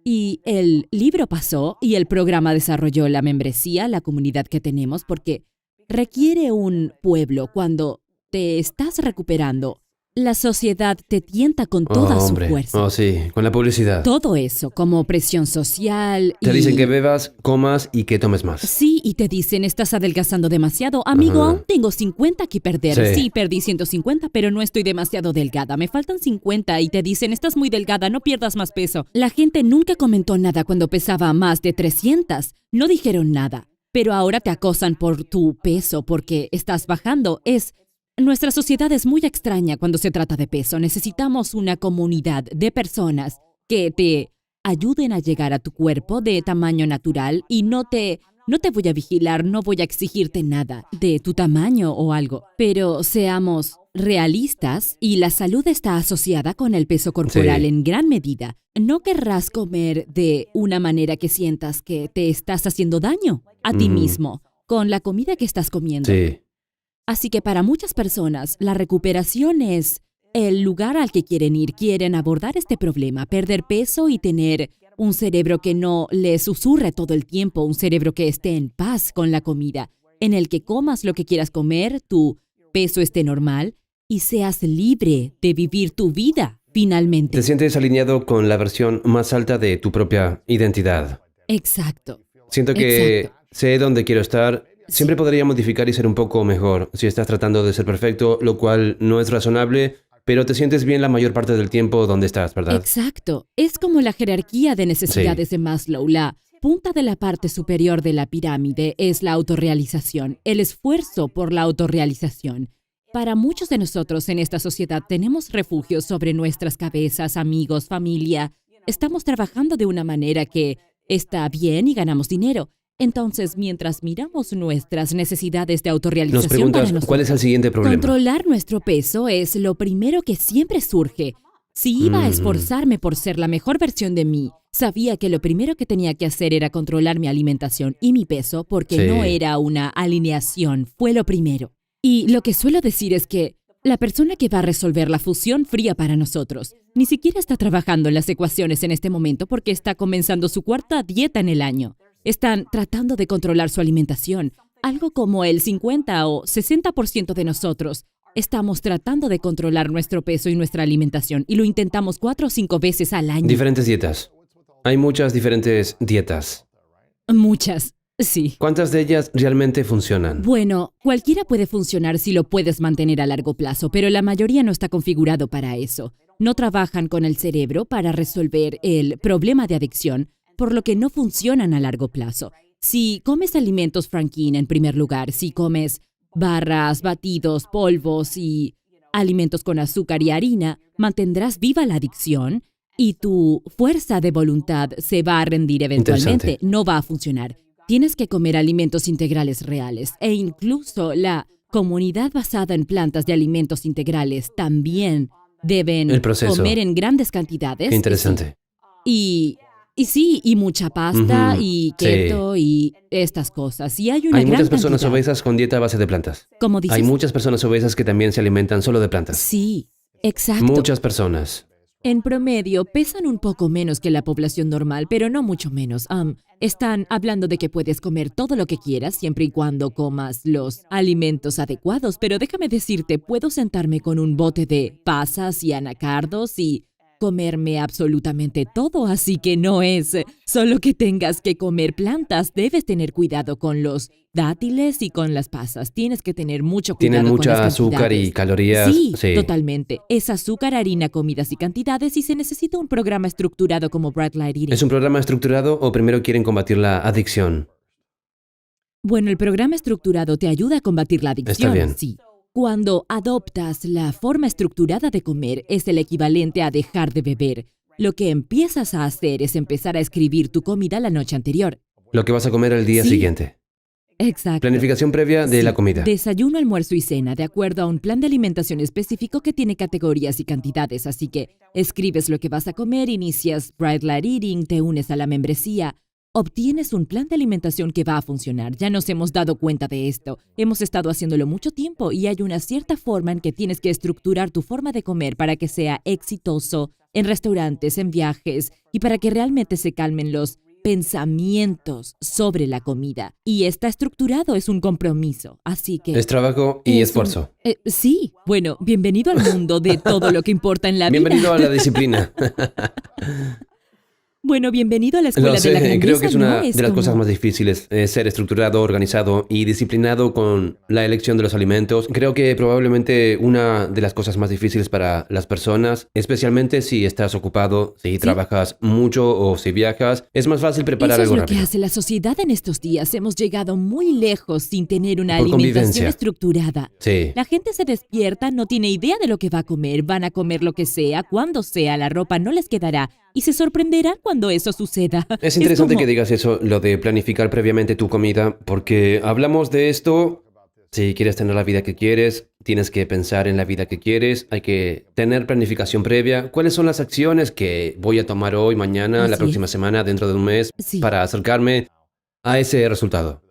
Speaker 1: Y el libro pasó y el programa desarrolló la membresía, la comunidad que tenemos, porque requiere un pueblo cuando te estás recuperando. La sociedad te tienta con toda su
Speaker 4: hombre.
Speaker 1: fuerza.
Speaker 4: Oh, sí, con la publicidad.
Speaker 1: Todo eso, como presión social
Speaker 4: Te
Speaker 1: y...
Speaker 4: dicen que bebas, comas y que tomes más.
Speaker 1: Sí, y te dicen, estás adelgazando demasiado. Amigo,
Speaker 4: Ajá.
Speaker 1: aún tengo 50 que perder.
Speaker 4: Sí.
Speaker 1: Sí, perdí 150, pero no estoy demasiado delgada. Me faltan 50 y te dicen, estás muy delgada, no pierdas más peso. La gente nunca comentó nada cuando pesaba más de 300. No dijeron nada. Pero ahora te acosan por tu peso porque estás bajando. Nuestra sociedad es muy extraña cuando se trata de peso. Necesitamos una comunidad de personas que te ayuden a llegar a tu cuerpo de tamaño natural y no te voy a vigilar, no voy a exigirte nada de tu tamaño o algo. Pero seamos realistas y la salud está asociada con el peso corporal
Speaker 4: Sí.
Speaker 1: en gran medida. No querrás comer de una manera que sientas que te estás haciendo daño a ti mismo con la comida que estás comiendo.
Speaker 4: Sí.
Speaker 1: Así que para muchas personas, la recuperación es el lugar al que quieren ir. Quieren abordar este problema, perder peso y tener un cerebro que no le susurre todo el tiempo, un cerebro que esté en paz con la comida, en el que comas lo que quieras comer, tu peso esté normal y seas libre de vivir tu vida, finalmente.
Speaker 4: Te sientes alineado con la versión más alta de tu propia identidad.
Speaker 1: Exacto.
Speaker 4: Siento que
Speaker 1: Exacto.
Speaker 4: sé dónde quiero estar. Siempre podría modificar y ser un poco mejor si estás tratando de ser perfecto, lo cual no es razonable, pero te sientes bien la mayor parte del tiempo donde estás, ¿verdad?
Speaker 1: Exacto. Es como la jerarquía de necesidades de Maslow. La punta de la parte superior de la pirámide es la autorrealización, el esfuerzo por la autorrealización. Para muchos de nosotros en esta sociedad tenemos refugios sobre nuestras cabezas, amigos, familia. Estamos trabajando de una manera que está bien y ganamos dinero. Entonces, mientras miramos nuestras necesidades de
Speaker 4: Nos
Speaker 1: autorrealización para
Speaker 4: preguntas,
Speaker 1: nosotros,
Speaker 4: ¿cuál es el siguiente problema?
Speaker 1: controlar nuestro peso es lo primero que siempre surge. Si iba a esforzarme por ser la mejor versión de mí, sabía que lo primero que tenía que hacer era controlar mi alimentación y mi peso porque
Speaker 4: Sí.
Speaker 1: no era una alineación, fue lo primero. Y lo que suelo decir es que la persona que va a resolver la fusión fría para nosotros ni siquiera está trabajando en las ecuaciones en este momento porque está comenzando su cuarta dieta en el año. Están tratando de controlar su alimentación. Algo como el 50 o 60% de nosotros estamos tratando de controlar nuestro peso y nuestra alimentación y lo intentamos 4 o 5 veces al año.
Speaker 4: Diferentes dietas. Hay muchas diferentes dietas.
Speaker 1: Muchas, sí.
Speaker 4: ¿Cuántas de ellas realmente funcionan?
Speaker 1: Bueno, cualquiera puede funcionar si lo puedes mantener a largo plazo, pero la mayoría no está configurado para eso. No trabajan con el cerebro para resolver el problema de adicción, por lo que no funcionan a largo plazo. Si comes alimentos Franken en primer lugar, si comes barras, batidos, polvos y alimentos con azúcar y harina, mantendrás viva la adicción y tu fuerza de voluntad se va a rendir eventualmente.
Speaker 4: Interesante.
Speaker 1: No va a funcionar. Tienes que comer alimentos integrales reales e incluso la comunidad basada en plantas de alimentos integrales también deben
Speaker 4: El proceso.
Speaker 1: comer en grandes cantidades.
Speaker 4: Qué interesante.
Speaker 1: Y mucha pasta
Speaker 4: Ujú,
Speaker 1: y keto y estas cosas. Y hay una
Speaker 4: Hay
Speaker 1: gran
Speaker 4: muchas personas
Speaker 1: cantidad.
Speaker 4: obesas con dieta a base de plantas.
Speaker 1: Como dices.
Speaker 4: Hay muchas personas obesas que también se alimentan solo de plantas.
Speaker 1: Sí, exacto.
Speaker 4: Muchas personas.
Speaker 1: En promedio, pesan un poco menos que la población normal, pero no mucho menos. Están hablando de que puedes comer todo lo que quieras siempre y cuando comas los alimentos adecuados, pero déjame decirte, puedo sentarme con un bote de pasas y anacardos y comerme absolutamente todo, así que no es solo que tengas que comer plantas, debes tener cuidado con los dátiles y con las pasas. Tienes que tener mucho cuidado
Speaker 4: Tienen
Speaker 1: con
Speaker 4: mucha
Speaker 1: las
Speaker 4: azúcar
Speaker 1: cantidades.
Speaker 4: y calorías.
Speaker 1: Sí, totalmente. Es azúcar, harina, comidas y cantidades y se necesita un programa estructurado como Bright Light Eating.
Speaker 4: ¿Es un programa estructurado o primero quieren combatir la adicción?
Speaker 1: Bueno, el programa estructurado te ayuda a combatir la adicción.
Speaker 4: Está bien.
Speaker 1: Sí. Cuando adoptas la forma estructurada de comer es el equivalente a dejar de beber. Lo que empiezas a hacer es empezar a escribir tu comida la noche anterior.
Speaker 4: Lo que vas a comer el día
Speaker 1: Sí.
Speaker 4: siguiente.
Speaker 1: Exacto.
Speaker 4: Planificación previa de
Speaker 1: Sí.
Speaker 4: la comida.
Speaker 1: Desayuno, almuerzo y cena, de acuerdo a un plan de alimentación específico que tiene categorías y cantidades. Así que escribes lo que vas a comer, inicias Bright Light Eating, te unes a la membresía, obtienes un plan de alimentación que va a funcionar. Ya nos hemos dado cuenta de esto. Hemos estado haciéndolo mucho tiempo y hay una cierta forma en que tienes que estructurar tu forma de comer para que sea exitoso en restaurantes, en viajes y para que realmente se calmen los pensamientos sobre la comida. Y está estructurado, es un compromiso. Así que...
Speaker 4: Es trabajo y
Speaker 1: es
Speaker 4: esfuerzo.
Speaker 1: sí, bueno, bienvenido al mundo de todo lo que importa en la vida.
Speaker 4: Bienvenido a la disciplina.
Speaker 1: Bueno, bienvenido a la escuela
Speaker 4: Lo sé,
Speaker 1: de la grandeza.
Speaker 4: creo que es una
Speaker 1: ¿no?
Speaker 4: de las cosas más difíciles, ser estructurado, organizado y disciplinado con la elección de los alimentos. Creo que probablemente una de las cosas más difíciles para las personas, especialmente si estás ocupado, si trabajas mucho o si viajas, es más fácil preparar
Speaker 1: Eso es
Speaker 4: algo
Speaker 1: lo
Speaker 4: rápido.
Speaker 1: que hace la sociedad en estos días. Hemos llegado muy lejos sin tener una
Speaker 4: Por
Speaker 1: alimentación
Speaker 4: convivencia.
Speaker 1: estructurada.
Speaker 4: Sí.
Speaker 1: La gente se despierta, no tiene idea de lo que va a comer, van a comer lo que sea, cuando sea, la ropa no les quedará y se sorprenderán cuando eso suceda.
Speaker 4: Es interesante
Speaker 1: como-
Speaker 4: que digas eso, lo de planificar previamente tu comida, porque hablamos de esto. Si quieres tener la vida que quieres, tienes que pensar en la vida que quieres, hay que tener planificación previa. ¿Cuáles son las acciones que voy a tomar hoy, mañana, la
Speaker 1: Así
Speaker 4: próxima
Speaker 1: es.
Speaker 4: semana, dentro de un mes,
Speaker 1: Sí.
Speaker 4: para acercarme a ese resultado?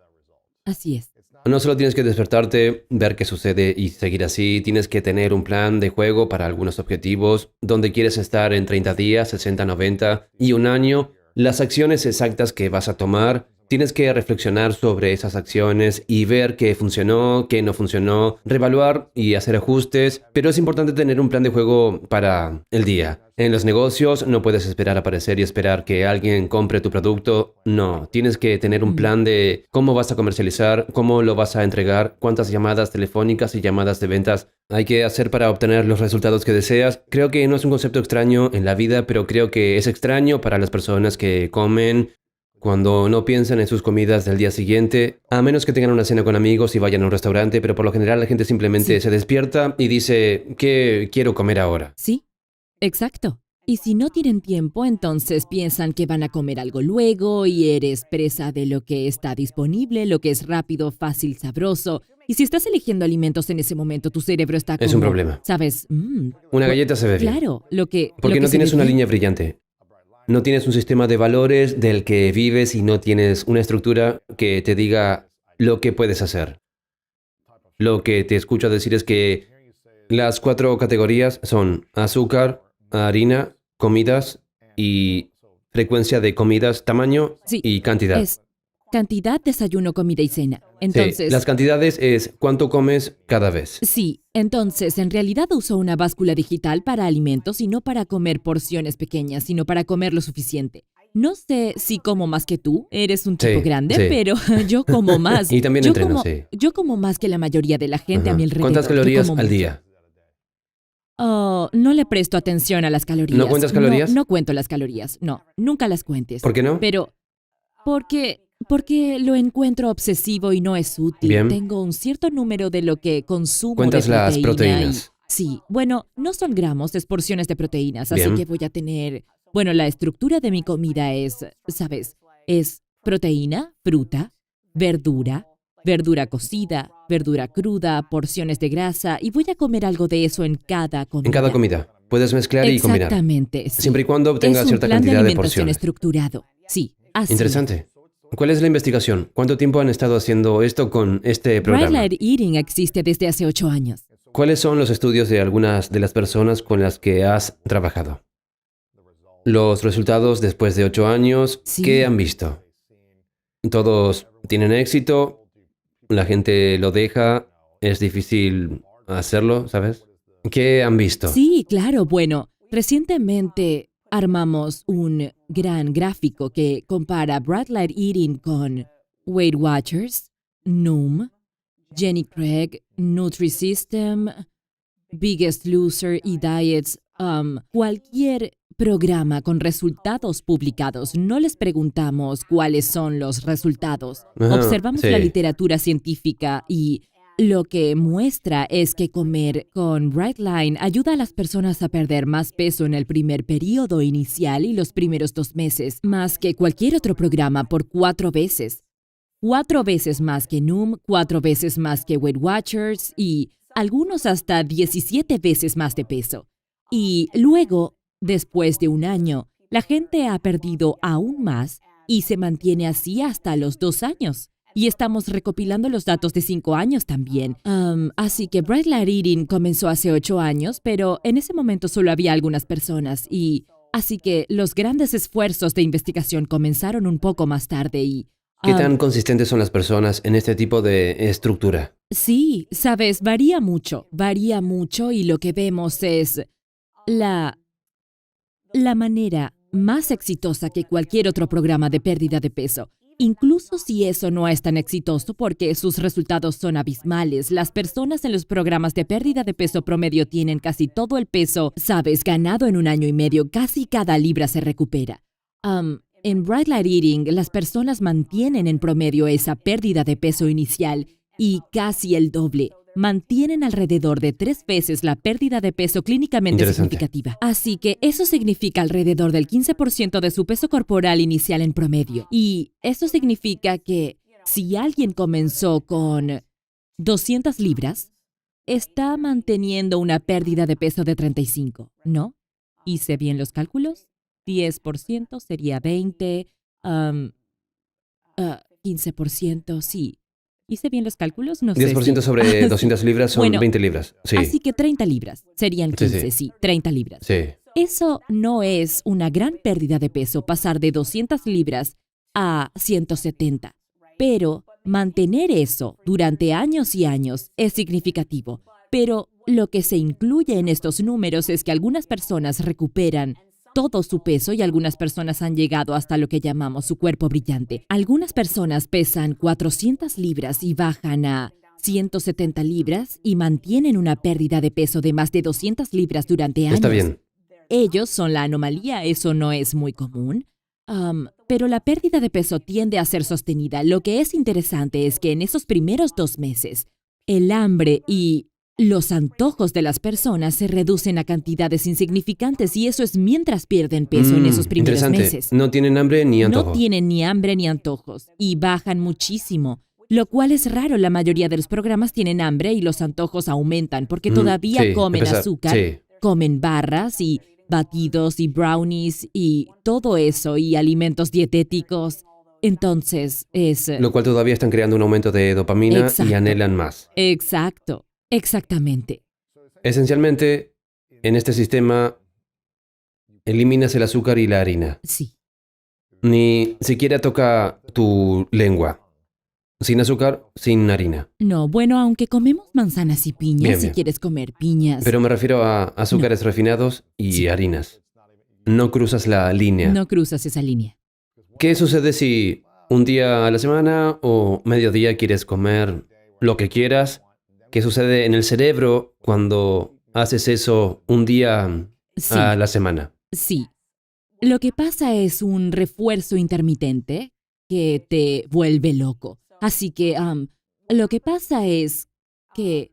Speaker 1: Así es.
Speaker 4: No solo tienes que despertarte, ver qué sucede y seguir así, tienes que tener un plan de juego para algunos objetivos, donde quieres estar en 30 días, 60, 90 y un año, las acciones exactas que vas a tomar. Tienes que reflexionar sobre esas acciones y ver qué funcionó, qué no funcionó, reevaluar y hacer ajustes, pero es importante tener un plan de juego para el día. En los negocios no puedes esperar a aparecer y esperar que alguien compre tu producto. No, tienes que tener un plan de cómo vas a comercializar, cómo lo vas a entregar, cuántas llamadas telefónicas y llamadas de ventas hay que hacer para obtener los resultados que deseas. Creo que no es un concepto extraño en la vida, pero creo que es extraño para las personas que comen cuando no piensan en sus comidas del día siguiente, a menos que tengan una cena con amigos y vayan a un restaurante, pero por lo general la gente simplemente se despierta y dice, ¿qué quiero comer ahora?
Speaker 1: Sí, exacto. Y si no tienen tiempo, entonces piensan que van a comer algo luego y eres presa de lo que está disponible, lo que es rápido, fácil, sabroso. Y si estás eligiendo alimentos en ese momento, tu cerebro está como...
Speaker 4: Es un problema.
Speaker 1: ¿Sabes?
Speaker 4: Una galleta se ve bien.
Speaker 1: Claro, lo que...
Speaker 4: Porque
Speaker 1: lo que
Speaker 4: no
Speaker 1: se
Speaker 4: tienes
Speaker 1: ve
Speaker 4: una
Speaker 1: bien.
Speaker 4: línea brillante. No tienes un sistema de valores del que vives y no tienes una estructura que te diga lo que puedes hacer. Lo que te escucho decir es que las 4 categorías son azúcar, harina, comidas y frecuencia de comidas, tamaño
Speaker 1: Sí,
Speaker 4: y cantidad.
Speaker 1: Es cantidad, desayuno, comida y cena.
Speaker 4: Sí,
Speaker 1: Entonces...
Speaker 4: las cantidades es cuánto comes cada vez.
Speaker 1: Sí, entonces en realidad uso una báscula digital para alimentos y no para comer porciones pequeñas, sino para comer lo suficiente. No sé si como más que tú, eres un tipo
Speaker 4: Sí,
Speaker 1: grande,
Speaker 4: sí.
Speaker 1: pero yo como más.
Speaker 4: Y también
Speaker 1: yo
Speaker 4: entreno,
Speaker 1: como,
Speaker 4: sí.
Speaker 1: Yo como más que la mayoría de la gente a
Speaker 4: Ajá.
Speaker 1: mi alrededor.
Speaker 4: ¿Cuántas
Speaker 1: yo
Speaker 4: calorías
Speaker 1: como
Speaker 4: al
Speaker 1: mucho.
Speaker 4: día?
Speaker 1: Oh, no le presto atención a las calorías.
Speaker 4: ¿No cuentas calorías?
Speaker 1: No cuento las calorías, no, nunca las cuentes.
Speaker 4: ¿Por qué no?
Speaker 1: Pero, porque lo encuentro obsesivo y no es útil.
Speaker 4: Bien.
Speaker 1: Tengo un cierto número de lo que consumo
Speaker 4: Cuentas
Speaker 1: de
Speaker 4: las
Speaker 1: proteína
Speaker 4: proteínas.
Speaker 1: sí, bueno, no son gramos, es porciones de proteínas, así
Speaker 4: Bien.
Speaker 1: que voy a tener... Bueno, la estructura de mi comida es, ¿sabes? Es proteína, fruta, verdura, verdura cocida, verdura cruda, porciones de grasa, y voy a comer algo de eso en cada comida.
Speaker 4: En cada comida. Puedes mezclar y combinar.
Speaker 1: Exactamente, sí.
Speaker 4: Siempre y cuando obtengas
Speaker 1: Es un
Speaker 4: cierta
Speaker 1: plan
Speaker 4: cantidad
Speaker 1: de
Speaker 4: de
Speaker 1: alimentación
Speaker 4: porciones.
Speaker 1: estructurado, sí, así.
Speaker 4: Interesante. ¿Cuál es la investigación? ¿Cuánto tiempo han estado haciendo esto con este
Speaker 1: Bright
Speaker 4: programa?
Speaker 1: Light Eating existe desde hace 8 años.
Speaker 4: ¿Cuáles son los estudios de algunas de las personas con las que has trabajado? Los resultados después de 8 años,
Speaker 1: Sí.
Speaker 4: ¿qué han visto? ¿Todos tienen éxito? ¿La gente lo deja? ¿Es difícil hacerlo, sabes? ¿Qué han visto?
Speaker 1: Sí, claro, bueno, recientemente armamos un gran gráfico que compara Bright Light Eating con Weight Watchers, Noom, Jenny Craig, Nutrisystem, Biggest Loser y Diets, cualquier programa con resultados publicados. No les preguntamos cuáles son los resultados.
Speaker 4: Ajá,
Speaker 1: Observamos
Speaker 4: sí.
Speaker 1: la literatura científica y lo que muestra es que comer con Bright Line ayuda a las personas a perder más peso en el primer periodo inicial y los primeros 2 meses, más que cualquier otro programa por 4 veces. 4 veces más que Noom, 4 veces más que Weight Watchers y algunos hasta 17 veces más de peso. Y luego, después de un año, la gente ha perdido aún más y se mantiene así hasta los 2 años. Y estamos recopilando los datos de 5 años también. Así que Bright Light Eating comenzó hace 8 años, pero en ese momento solo había algunas personas y Así que los grandes esfuerzos de investigación comenzaron un poco más tarde y...
Speaker 4: ¿Qué tan consistentes son las personas en este tipo de estructura?
Speaker 1: Sí, sabes, varía mucho y lo que vemos es la manera más exitosa que cualquier otro programa de pérdida de peso. Incluso si eso no es tan exitoso porque sus resultados son abismales, las personas en los programas de pérdida de peso promedio tienen casi todo el peso, sabes, ganado en un año y medio, casi cada libra se recupera. En Bright Light Eating, las personas mantienen en promedio esa pérdida de peso inicial y casi el doble. Mantienen alrededor de 3 veces la pérdida de peso clínicamente
Speaker 4: Interesante.
Speaker 1: significativa. Así que eso significa alrededor del 15% de su peso corporal inicial en promedio. Y eso significa que si alguien comenzó con 200 libras, está manteniendo una pérdida de peso de 35, ¿no? ¿Hice bien los cálculos? 10% sería 20, 15%, sí. ¿Hice bien los cálculos? No sé.
Speaker 4: 10%
Speaker 1: sí.
Speaker 4: sobre 200 libras son
Speaker 1: Bueno,
Speaker 4: 20 libras. Sí,
Speaker 1: Así que 30 libras. Serían
Speaker 4: Sí,
Speaker 1: 15,
Speaker 4: sí.
Speaker 1: sí, 30 libras.
Speaker 4: sí.
Speaker 1: Eso no es una gran pérdida de peso, pasar de 200 libras a 170. Pero mantener eso durante años y años es significativo. Pero lo que se incluye en estos números es que algunas personas recuperan todo su peso y algunas personas han llegado hasta lo que llamamos su cuerpo brillante. Algunas personas pesan 400 libras y bajan a 170 libras y mantienen una pérdida de peso de más de 200 libras durante años.
Speaker 4: Está bien.
Speaker 1: Ellos son la anomalía, eso no es muy común. Pero la pérdida de peso tiende a ser sostenida. Lo que es interesante es que en esos primeros 2 meses, el hambre y los antojos de las personas se reducen a cantidades insignificantes y eso es mientras pierden peso en esos primeros
Speaker 4: Interesante.
Speaker 1: meses.
Speaker 4: No tienen hambre ni antojo.
Speaker 1: No tienen ni hambre ni antojos y bajan muchísimo, lo cual es raro. La mayoría de los programas tienen hambre y los antojos aumentan porque todavía
Speaker 4: sí,
Speaker 1: comen
Speaker 4: empezar-
Speaker 1: azúcar,
Speaker 4: sí.
Speaker 1: comen barras y batidos y brownies y todo eso y alimentos dietéticos. Entonces es...
Speaker 4: Lo cual todavía están creando un aumento de dopamina y
Speaker 1: Exacto.
Speaker 4: anhelan más.
Speaker 1: Exacto, exactamente.
Speaker 4: Esencialmente, en este sistema, eliminas el azúcar y la harina.
Speaker 1: Sí.
Speaker 4: Ni siquiera toca tu lengua. Sin azúcar, sin harina.
Speaker 1: No, bueno, aunque comemos manzanas y piñas,
Speaker 4: Bien,
Speaker 1: si
Speaker 4: bien.
Speaker 1: quieres comer piñas,
Speaker 4: Pero me refiero a azúcares refinados y
Speaker 1: Sí.
Speaker 4: harinas. No cruzas la línea.
Speaker 1: no cruzas esa línea.
Speaker 4: ¿Qué sucede si un día a la semana o mediodía quieres comer lo que quieras? ¿Qué sucede en el cerebro cuando haces eso un día
Speaker 1: Sí,
Speaker 4: a la semana?
Speaker 1: sí. Lo que pasa es un refuerzo intermitente que te vuelve loco. Así que lo que pasa es que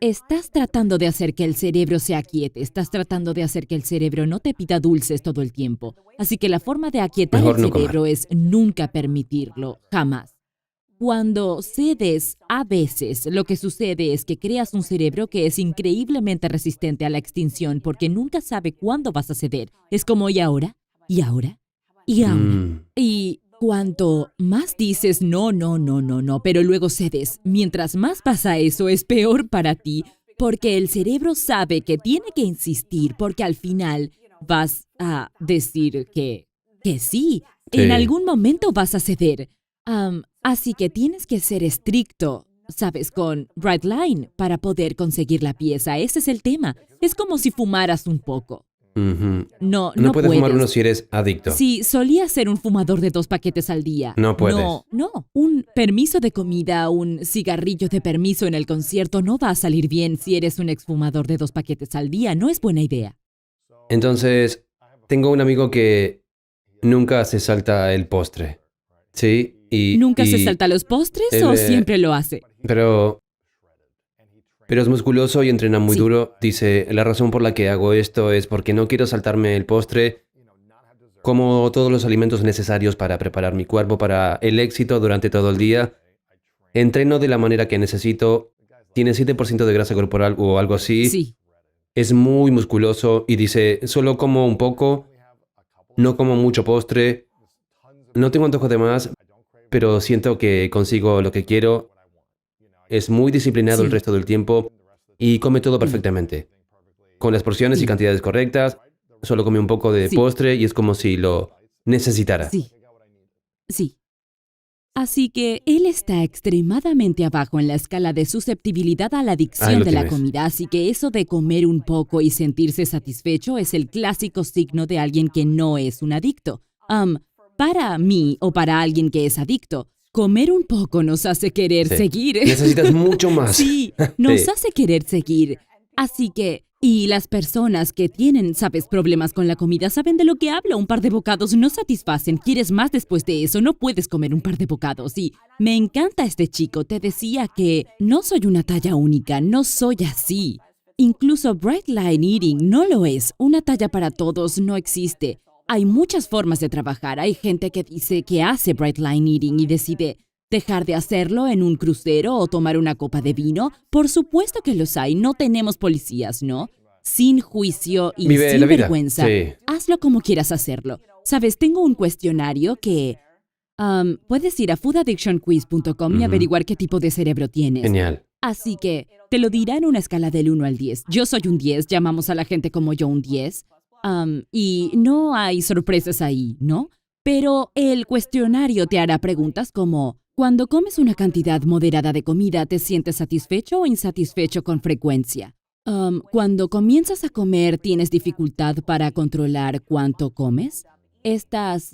Speaker 1: estás tratando de hacer que el cerebro se aquiete, estás tratando de hacer que el cerebro no te pida dulces todo el tiempo. Así que la forma de aquietar
Speaker 4: Mejor
Speaker 1: el
Speaker 4: no comer.
Speaker 1: cerebro es nunca permitirlo, jamás. Cuando cedes, a veces lo que sucede es que creas un cerebro que es increíblemente resistente a la extinción porque nunca sabe cuándo vas a ceder. Es como ¿y ahora? ¿Y ahora? ¿Y ahora? Y cuanto más dices no, pero luego cedes, mientras más pasa eso es peor para ti porque el cerebro sabe que tiene que insistir porque al final vas a decir que sí. En
Speaker 4: Sí.
Speaker 1: algún momento vas a ceder. Así que tienes que ser estricto, ¿sabes? Con Bright Line para poder conseguir la pieza. Ese es el tema. Es como si fumaras un poco.
Speaker 4: Ujú.
Speaker 1: No
Speaker 4: No puedes fumar
Speaker 1: puedes.
Speaker 4: uno si eres adicto.
Speaker 1: Sí, solía ser un fumador de 2 paquetes al día.
Speaker 4: No puedes.
Speaker 1: No. Un permiso de comida, un cigarrillo de permiso en el concierto no va a salir bien si eres un exfumador de 2 paquetes al día. No es buena idea.
Speaker 4: Entonces, tengo un amigo que nunca se salta el postre. ¿Sí?
Speaker 1: ¿Nunca se
Speaker 4: y-
Speaker 1: salta los postres
Speaker 4: él,
Speaker 1: o siempre lo hace?
Speaker 4: Pero es musculoso y entrena muy
Speaker 1: Sí.
Speaker 4: duro. Dice, la razón por la que hago esto es porque no quiero saltarme el postre. Como todos los alimentos necesarios para preparar mi cuerpo para el éxito durante todo el día. Entreno de la manera que necesito. Tiene 7% de grasa corporal o algo así.
Speaker 1: Sí.
Speaker 4: Es muy musculoso y dice, solo como un poco, no como mucho postre. No tengo antojo de más, pero siento que consigo lo que quiero. Es muy disciplinado el
Speaker 1: Sí.
Speaker 4: resto del tiempo y come todo perfectamente. Con las porciones y
Speaker 1: Sí.
Speaker 4: cantidades correctas. solo come un poco de
Speaker 1: Sí.
Speaker 4: postre y es como si lo necesitara.
Speaker 1: Sí. Sí. Así que él está extremadamente abajo en la escala de susceptibilidad a la
Speaker 4: Ahí
Speaker 1: adicción
Speaker 4: lo
Speaker 1: de la
Speaker 4: tienes.
Speaker 1: comida, así que eso de comer un poco y sentirse satisfecho es el clásico signo de alguien que no es un adicto. Para mí o para alguien que es adicto, comer un poco nos hace querer
Speaker 4: Sí.
Speaker 1: seguir.
Speaker 4: Necesitas mucho más.
Speaker 1: Sí, nos
Speaker 4: Sí.
Speaker 1: hace querer seguir. Así que, y las personas que tienen, sabes, problemas con la comida saben de lo que hablo. Un par de bocados no satisfacen. Quieres más después de eso. No puedes comer un par de bocados. Y me encanta este chico. Te decía que no soy una talla única. No soy así. Incluso Bright Line Eating no lo es. Una talla para todos no existe. Hay muchas formas de trabajar. Hay gente que dice que hace Bright Line Eating y decide dejar de hacerlo en un crucero o tomar una copa de vino. Por supuesto que los hay. No tenemos policías, ¿no? Sin juicio y
Speaker 4: Vive
Speaker 1: sin
Speaker 4: la vida.
Speaker 1: vergüenza.
Speaker 4: Sí.
Speaker 1: Hazlo como quieras hacerlo. Sabes, tengo un cuestionario que puedes ir a foodaddictionquiz.com y
Speaker 4: Ujú.
Speaker 1: averiguar qué tipo de cerebro tienes.
Speaker 4: Genial.
Speaker 1: Así que te lo dirá en una escala del 1 al 10. Yo soy un 10, llamamos a la gente como yo un 10. Y no hay sorpresas ahí, ¿no? Pero el cuestionario te hará preguntas como, cuando comes una cantidad moderada de comida, ¿te sientes satisfecho o insatisfecho con frecuencia? Cuando comienzas a comer, ¿tienes dificultad para controlar cuánto comes? ¿Estás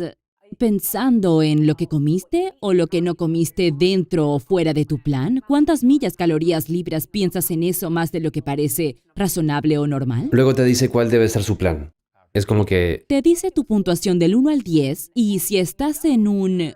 Speaker 1: pensando en lo que comiste o lo que no comiste dentro o fuera de tu plan? ¿Cuántas millas, calorías, libras piensas en eso más de lo que parece razonable o normal?
Speaker 4: Luego te dice cuál debe ser su plan. Es como que
Speaker 1: Te dice tu puntuación del 1 al 10 y si estás en un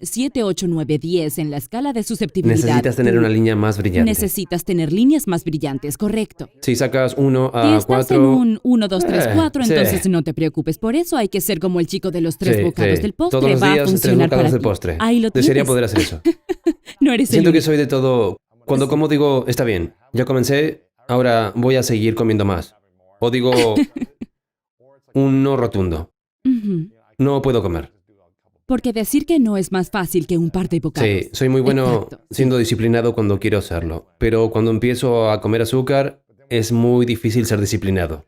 Speaker 1: 7, 8, 9, 10 en la escala de susceptibilidad,
Speaker 4: necesitas tener
Speaker 1: tú
Speaker 4: una línea más brillante.
Speaker 1: necesitas tener líneas más brillantes, correcto.
Speaker 4: Si sacas 1
Speaker 1: Si
Speaker 4: a
Speaker 1: estás
Speaker 4: 4...
Speaker 1: en un 1, 2, 3, 4,
Speaker 4: sí.
Speaker 1: entonces no te preocupes. Por eso hay que ser como el chico de los 3
Speaker 4: Sí,
Speaker 1: bocados
Speaker 4: sí.
Speaker 1: del postre.
Speaker 4: Todos los
Speaker 1: Va a
Speaker 4: días 3
Speaker 1: funcionar
Speaker 4: bocados
Speaker 1: para
Speaker 4: de
Speaker 1: ti.
Speaker 4: postre.
Speaker 1: Ahí lo
Speaker 4: Desearía
Speaker 1: tienes.
Speaker 4: poder hacer eso.
Speaker 1: No eres
Speaker 4: Siento
Speaker 1: el
Speaker 4: que
Speaker 1: único.
Speaker 4: soy de todo. Cuando como digo, está bien, ya comencé, ahora voy a seguir comiendo más. O digo un no rotundo.
Speaker 1: Ujú.
Speaker 4: No puedo comer.
Speaker 1: Porque decir que no es más fácil que un par de bocados.
Speaker 4: Sí, soy muy bueno
Speaker 1: Exacto, sí.
Speaker 4: siendo disciplinado cuando quiero hacerlo. Pero cuando empiezo a comer azúcar, es muy difícil ser disciplinado.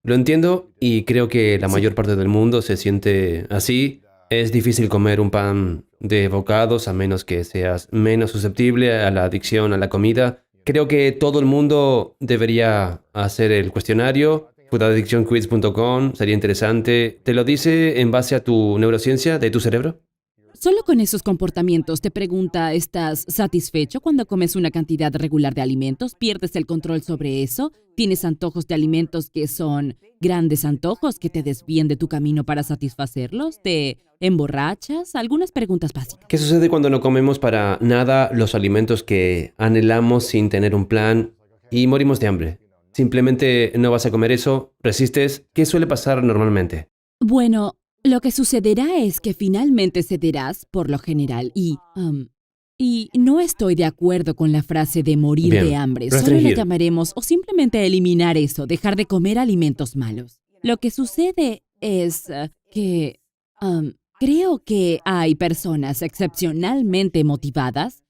Speaker 4: Lo entiendo y creo que la mayor parte del mundo se siente así. Es difícil comer un pan de bocados a menos que seas menos susceptible a la adicción a la comida. Creo que todo el mundo debería hacer el cuestionario. Foodaddictionquiz.com sería interesante. ¿Te lo dice en base a tu neurociencia de tu cerebro?
Speaker 1: Solo con esos comportamientos te pregunta, ¿estás satisfecho cuando comes una cantidad regular de alimentos? ¿Pierdes el control sobre eso? ¿Tienes antojos de alimentos que son grandes antojos que te desvíen de tu camino para satisfacerlos? ¿Te emborrachas? Algunas preguntas básicas.
Speaker 4: ¿Qué sucede cuando no comemos para nada los alimentos que anhelamos sin tener un plan y morimos de hambre? Simplemente no vas a comer eso, resistes. ¿Qué suele pasar normalmente?
Speaker 1: Bueno, lo que sucederá es que finalmente cederás, por lo general, y no estoy de acuerdo con la frase de morir
Speaker 4: Bien,
Speaker 1: de hambre. Solo
Speaker 4: restringir.
Speaker 1: le llamaremos, o simplemente eliminar eso, dejar de comer alimentos malos. Lo que sucede es que creo que hay personas excepcionalmente motivadas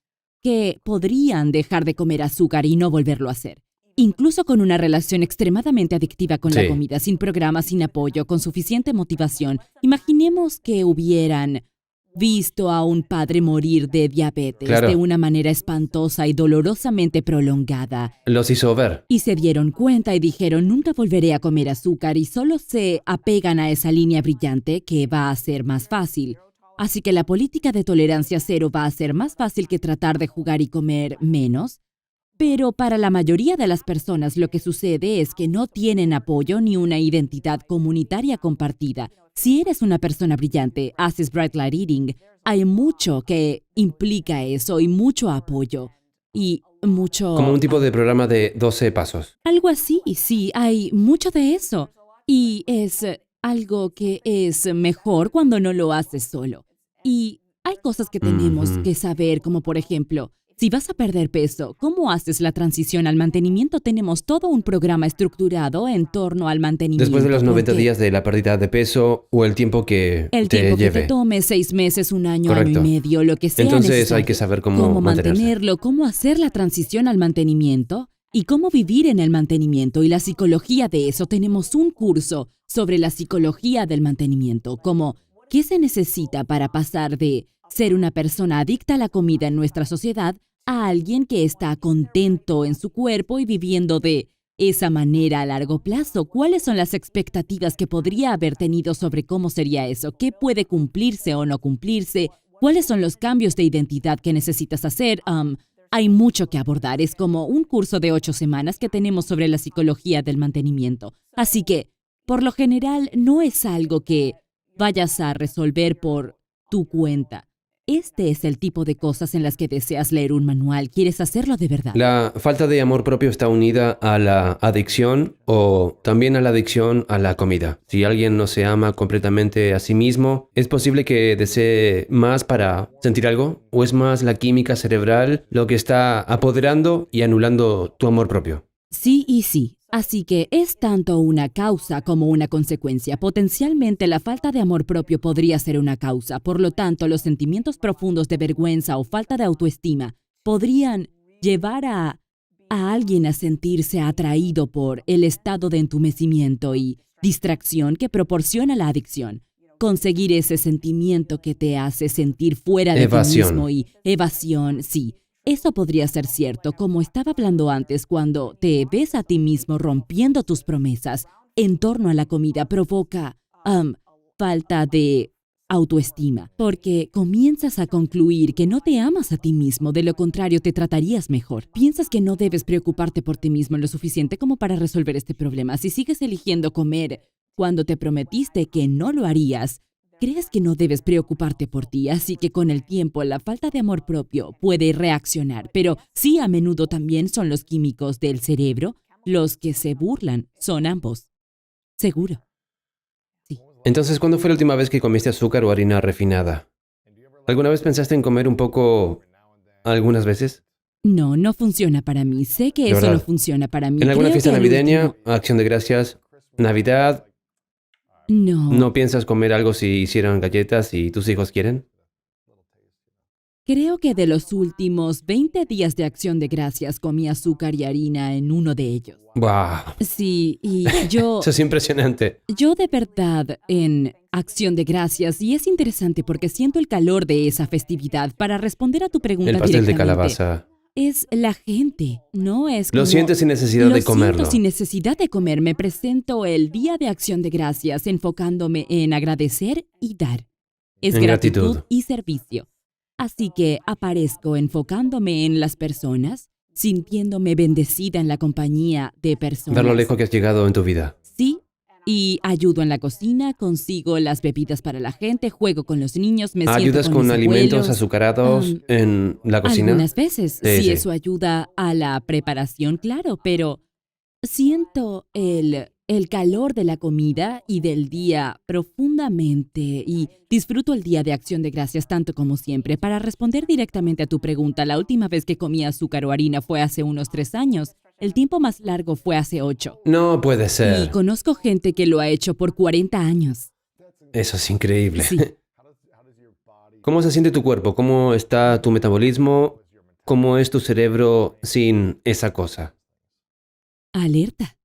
Speaker 1: que podrían dejar de comer azúcar y no volverlo a hacer. Incluso con una relación extremadamente adictiva con la
Speaker 4: Sí.
Speaker 1: comida, sin programa, sin apoyo, con suficiente motivación. Imaginemos que hubieran visto a un padre morir de diabetes
Speaker 4: Claro.
Speaker 1: de una manera espantosa y dolorosamente prolongada.
Speaker 4: Los hizo ver.
Speaker 1: Y se dieron cuenta y dijeron, nunca volveré a comer azúcar, y solo se apegan a esa línea brillante que va a ser más fácil. Así que la política de tolerancia cero va a ser más fácil que tratar de jugar y comer menos. Pero para la mayoría de las personas lo que sucede es que no tienen apoyo ni una identidad comunitaria compartida. Si eres una persona brillante, haces Bright Light Eating, hay mucho que implica eso y mucho apoyo. Y mucho...
Speaker 4: Como un tipo de programa de 12 pasos.
Speaker 1: Algo así, sí, hay mucho de eso. Y es algo que es mejor cuando no lo haces solo. Y hay cosas que tenemos
Speaker 4: Ujú.
Speaker 1: que saber, como por ejemplo, si vas a perder peso, ¿cómo haces la transición al mantenimiento? Tenemos todo un programa estructurado en torno al mantenimiento.
Speaker 4: Después de los 90
Speaker 1: porque
Speaker 4: días de la pérdida de peso o el tiempo que
Speaker 1: el
Speaker 4: te
Speaker 1: tiempo que
Speaker 4: lleve.
Speaker 1: te tome, 6 meses, un año,
Speaker 4: Correcto.
Speaker 1: año y medio, lo que sea
Speaker 4: Entonces
Speaker 1: necesario.
Speaker 4: hay que saber cómo mantenerse.
Speaker 1: mantenerlo, cómo hacer la transición al mantenimiento y cómo vivir en el mantenimiento y la psicología de eso. Tenemos un curso sobre la psicología del mantenimiento, como qué se necesita para pasar de ser una persona adicta a la comida en nuestra sociedad a alguien que está contento en su cuerpo y viviendo de esa manera a largo plazo. ¿Cuáles son las expectativas que podría haber tenido sobre cómo sería eso? ¿Qué puede cumplirse o no cumplirse? ¿Cuáles son los cambios de identidad que necesitas hacer? Hay mucho que abordar. Es como un curso de 8 semanas que tenemos sobre la psicología del mantenimiento. Así que, por lo general, no es algo que vayas a resolver por tu cuenta. Este es el tipo de cosas en las que deseas leer un manual. ¿Quieres hacerlo de verdad?
Speaker 4: ¿La falta de amor propio está unida a la adicción o también a la adicción a la comida? Si alguien no se ama completamente a sí mismo, ¿es posible que desee más para sentir algo? ¿O es más la química cerebral lo que está apoderando y anulando tu amor propio?
Speaker 1: Sí y sí. Así que es tanto una causa como una consecuencia. Potencialmente la falta de amor propio podría ser una causa. Por lo tanto, los sentimientos profundos de vergüenza o falta de autoestima podrían llevar a alguien a sentirse atraído por el estado de entumecimiento y distracción que proporciona la adicción. Conseguir ese sentimiento que te hace sentir fuera de ti mismo y evasión, sí. Eso podría ser cierto, como estaba hablando antes, cuando te ves a ti mismo rompiendo tus promesas en torno a la comida, provoca falta de autoestima, porque comienzas a concluir que no te amas a ti mismo, de lo contrario te tratarías mejor. Piensas que no debes preocuparte por ti mismo lo suficiente como para resolver este problema. Si sigues eligiendo comer cuando te prometiste que no lo harías, crees que no debes preocuparte por ti, así que con el tiempo la falta de amor propio puede reaccionar, pero sí a menudo también son los químicos del cerebro los que se burlan, son ambos. Seguro. Sí.
Speaker 4: Entonces, ¿cuándo fue la última vez que comiste azúcar o harina refinada? ¿Alguna vez pensaste en comer un poco algunas veces?
Speaker 1: No, no funciona para mí. Sé que
Speaker 4: De
Speaker 1: eso no
Speaker 4: verdad.
Speaker 1: funciona para mí.
Speaker 4: ¿En alguna
Speaker 1: Creo
Speaker 4: fiesta
Speaker 1: que al
Speaker 4: navideña,
Speaker 1: último-
Speaker 4: acción de gracias, Navidad,
Speaker 1: No.
Speaker 4: no piensas comer algo si hicieron galletas y tus hijos quieren?
Speaker 1: Creo que de los últimos 20 días de acción de gracias comí azúcar y harina en uno de ellos.
Speaker 4: ¡Wow!
Speaker 1: Sí, y yo...
Speaker 4: Eso es impresionante.
Speaker 1: Yo de verdad en acción de gracias, y es interesante porque siento el calor de esa festividad. Para responder a tu pregunta
Speaker 4: El pastel de
Speaker 1: directamente,
Speaker 4: calabaza.
Speaker 1: es la gente, no es
Speaker 4: Lo
Speaker 1: como...
Speaker 4: sientes sin necesidad de comerlo.
Speaker 1: Lo siento sin necesidad de comer. Me presento el Día de Acción de Gracias enfocándome en agradecer y dar. Es
Speaker 4: En
Speaker 1: gratitud
Speaker 4: gratitud.
Speaker 1: y servicio. Así que aparezco enfocándome en las personas, sintiéndome bendecida en la compañía de personas.
Speaker 4: Ver lo lejos que has llegado en tu vida.
Speaker 1: Sí, y ayudo en la cocina, consigo las bebidas para la gente, juego con los niños, me siento
Speaker 4: ¿Ayudas
Speaker 1: con
Speaker 4: con
Speaker 1: mis
Speaker 4: alimentos
Speaker 1: abuelos.
Speaker 4: azucarados en la cocina?
Speaker 1: Algunas veces,
Speaker 4: Sí,
Speaker 1: sí,
Speaker 4: sí.
Speaker 1: eso ayuda a la preparación, claro, pero siento el calor de la comida y del día profundamente y disfruto el Día de Acción de Gracias tanto como siempre. Para responder directamente a tu pregunta, la última vez que comí azúcar o harina fue hace unos 3 años. El tiempo más largo fue hace 8.
Speaker 4: No puede
Speaker 1: Y
Speaker 4: ser.
Speaker 1: conozco gente que lo ha hecho por 40 años.
Speaker 4: Eso es increíble.
Speaker 1: Sí.
Speaker 4: ¿Cómo se siente tu cuerpo? ¿Cómo está tu metabolismo? ¿Cómo es tu cerebro sin esa cosa?
Speaker 1: Alerta.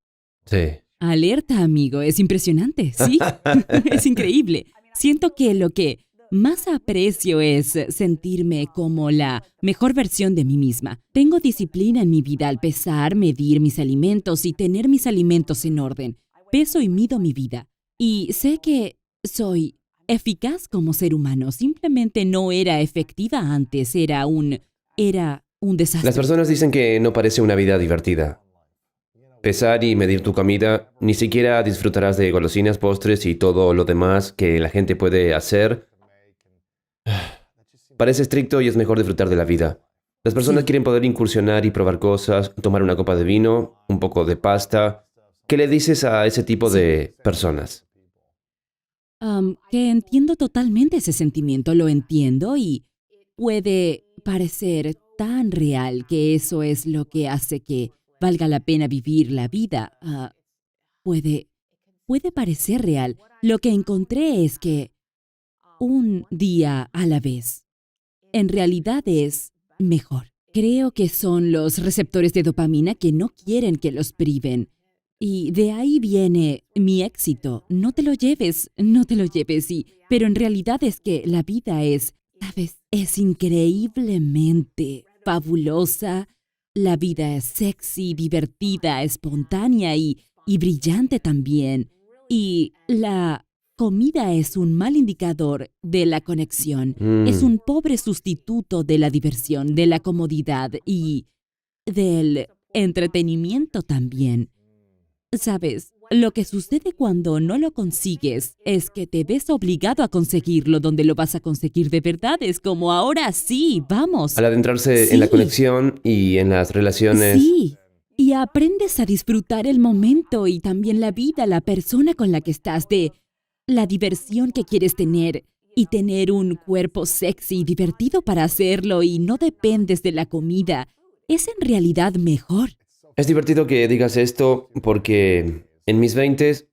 Speaker 4: Sí.
Speaker 1: Alerta, amigo. Es impresionante, ¿sí? Es increíble. Siento que lo que más aprecio es sentirme como la mejor versión de mí misma. Tengo disciplina en mi vida al pesar, medir mis alimentos y tener mis alimentos en orden. Peso y mido mi vida. Y sé que soy eficaz como ser humano. Simplemente no era efectiva antes. Era un desastre.
Speaker 4: Las personas dicen que no parece una vida divertida. Pesar y medir tu comida, ni siquiera disfrutarás de golosinas, postres y todo lo demás que la gente puede hacer. Parece estricto y es mejor disfrutar de la vida. Las personas
Speaker 1: Sí.
Speaker 4: quieren poder incursionar y probar cosas, tomar una copa de vino, un poco de pasta. ¿Qué le dices a ese tipo de personas?
Speaker 1: Que entiendo totalmente ese sentimiento, lo entiendo y puede parecer tan real que eso es lo que hace que valga la pena vivir la vida. Puede parecer real. Lo que encontré es que un día a la vez, en realidad es mejor. Creo que son los receptores de dopamina que no quieren que los priven. Y de ahí viene mi éxito. No te lo lleves, no te lo lleves, sí. Pero en realidad es que la vida es, ¿sabes? Es increíblemente fabulosa. La vida es sexy, divertida, espontánea y brillante también. Y la comida es un mal indicador de la conexión. Es un pobre sustituto de la diversión, de la comodidad y del entretenimiento también. ¿Sabes? Lo que sucede cuando no lo consigues es que te ves obligado a conseguirlo donde lo vas a conseguir de verdad. Es como ahora sí, vamos.
Speaker 4: Al adentrarse
Speaker 1: Sí.
Speaker 4: en la conexión y en las relaciones.
Speaker 1: Sí. Y aprendes a disfrutar el momento y también la vida, la persona con la que estás, de la diversión que quieres tener y tener un cuerpo sexy y divertido para hacerlo y no dependes de la comida. Es en realidad mejor.
Speaker 4: Es divertido que digas esto porque en mis 20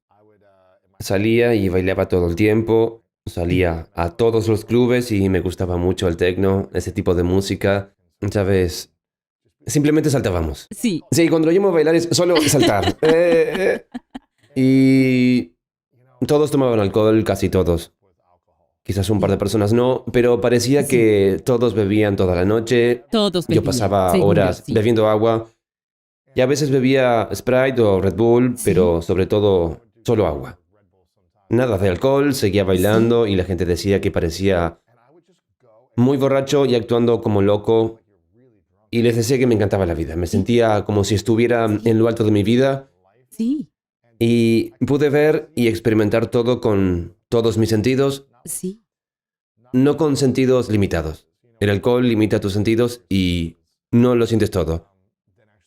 Speaker 4: salía y bailaba todo el tiempo, salía a todos los clubes y me gustaba mucho el techno, ese tipo de música, ¿sabes? Simplemente saltábamos.
Speaker 1: Sí.
Speaker 4: Sí, cuando lo llamo a bailar es solo saltar. Y todos tomaban alcohol, casi todos. Quizás un par de personas no, pero parecía
Speaker 1: Sí.
Speaker 4: que todos bebían toda la noche.
Speaker 1: Todos
Speaker 4: Yo
Speaker 1: bebían,
Speaker 4: pasaba
Speaker 1: seguro,
Speaker 4: horas
Speaker 1: sí.
Speaker 4: bebiendo agua. Y a veces bebía Sprite o Red Bull,
Speaker 1: Sí.
Speaker 4: pero sobre todo solo agua. Nada de alcohol, seguía bailando y la gente decía que parecía muy borracho y actuando como loco. Y les decía que me encantaba la vida. Me sentía como si estuviera en lo alto de mi vida
Speaker 1: Sí,
Speaker 4: y pude ver y experimentar todo con todos mis sentidos,
Speaker 1: sí,
Speaker 4: no con sentidos limitados. El alcohol limita tus sentidos y no lo sientes todo.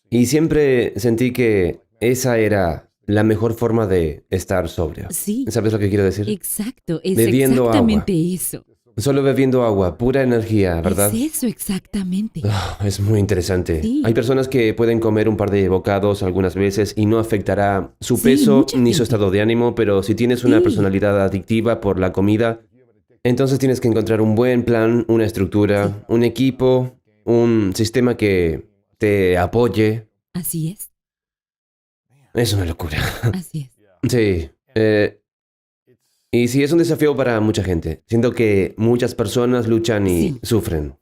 Speaker 4: Y siempre sentí que esa era la mejor forma de estar sobrio.
Speaker 1: sí.
Speaker 4: ¿Sabes lo que quiero decir?
Speaker 1: Exacto, es
Speaker 4: Bebiendo
Speaker 1: exactamente eso.
Speaker 4: Solo bebiendo agua, pura energía, ¿verdad?
Speaker 1: Es eso, exactamente.
Speaker 4: Es muy interesante.
Speaker 1: Sí.
Speaker 4: Hay personas que pueden comer un par de bocados algunas veces y no afectará su
Speaker 1: Sí,
Speaker 4: peso
Speaker 1: mucha
Speaker 4: ni su
Speaker 1: gente.
Speaker 4: estado de ánimo, pero si tienes una
Speaker 1: Sí.
Speaker 4: personalidad adictiva por la comida, entonces tienes que encontrar un buen plan, una estructura, un equipo, un sistema que te apoye.
Speaker 1: Así es,
Speaker 4: Es una locura.
Speaker 1: así es.
Speaker 4: Sí. Y sí, es un desafío para mucha gente. Siento que muchas personas luchan y
Speaker 1: Sí.
Speaker 4: sufren.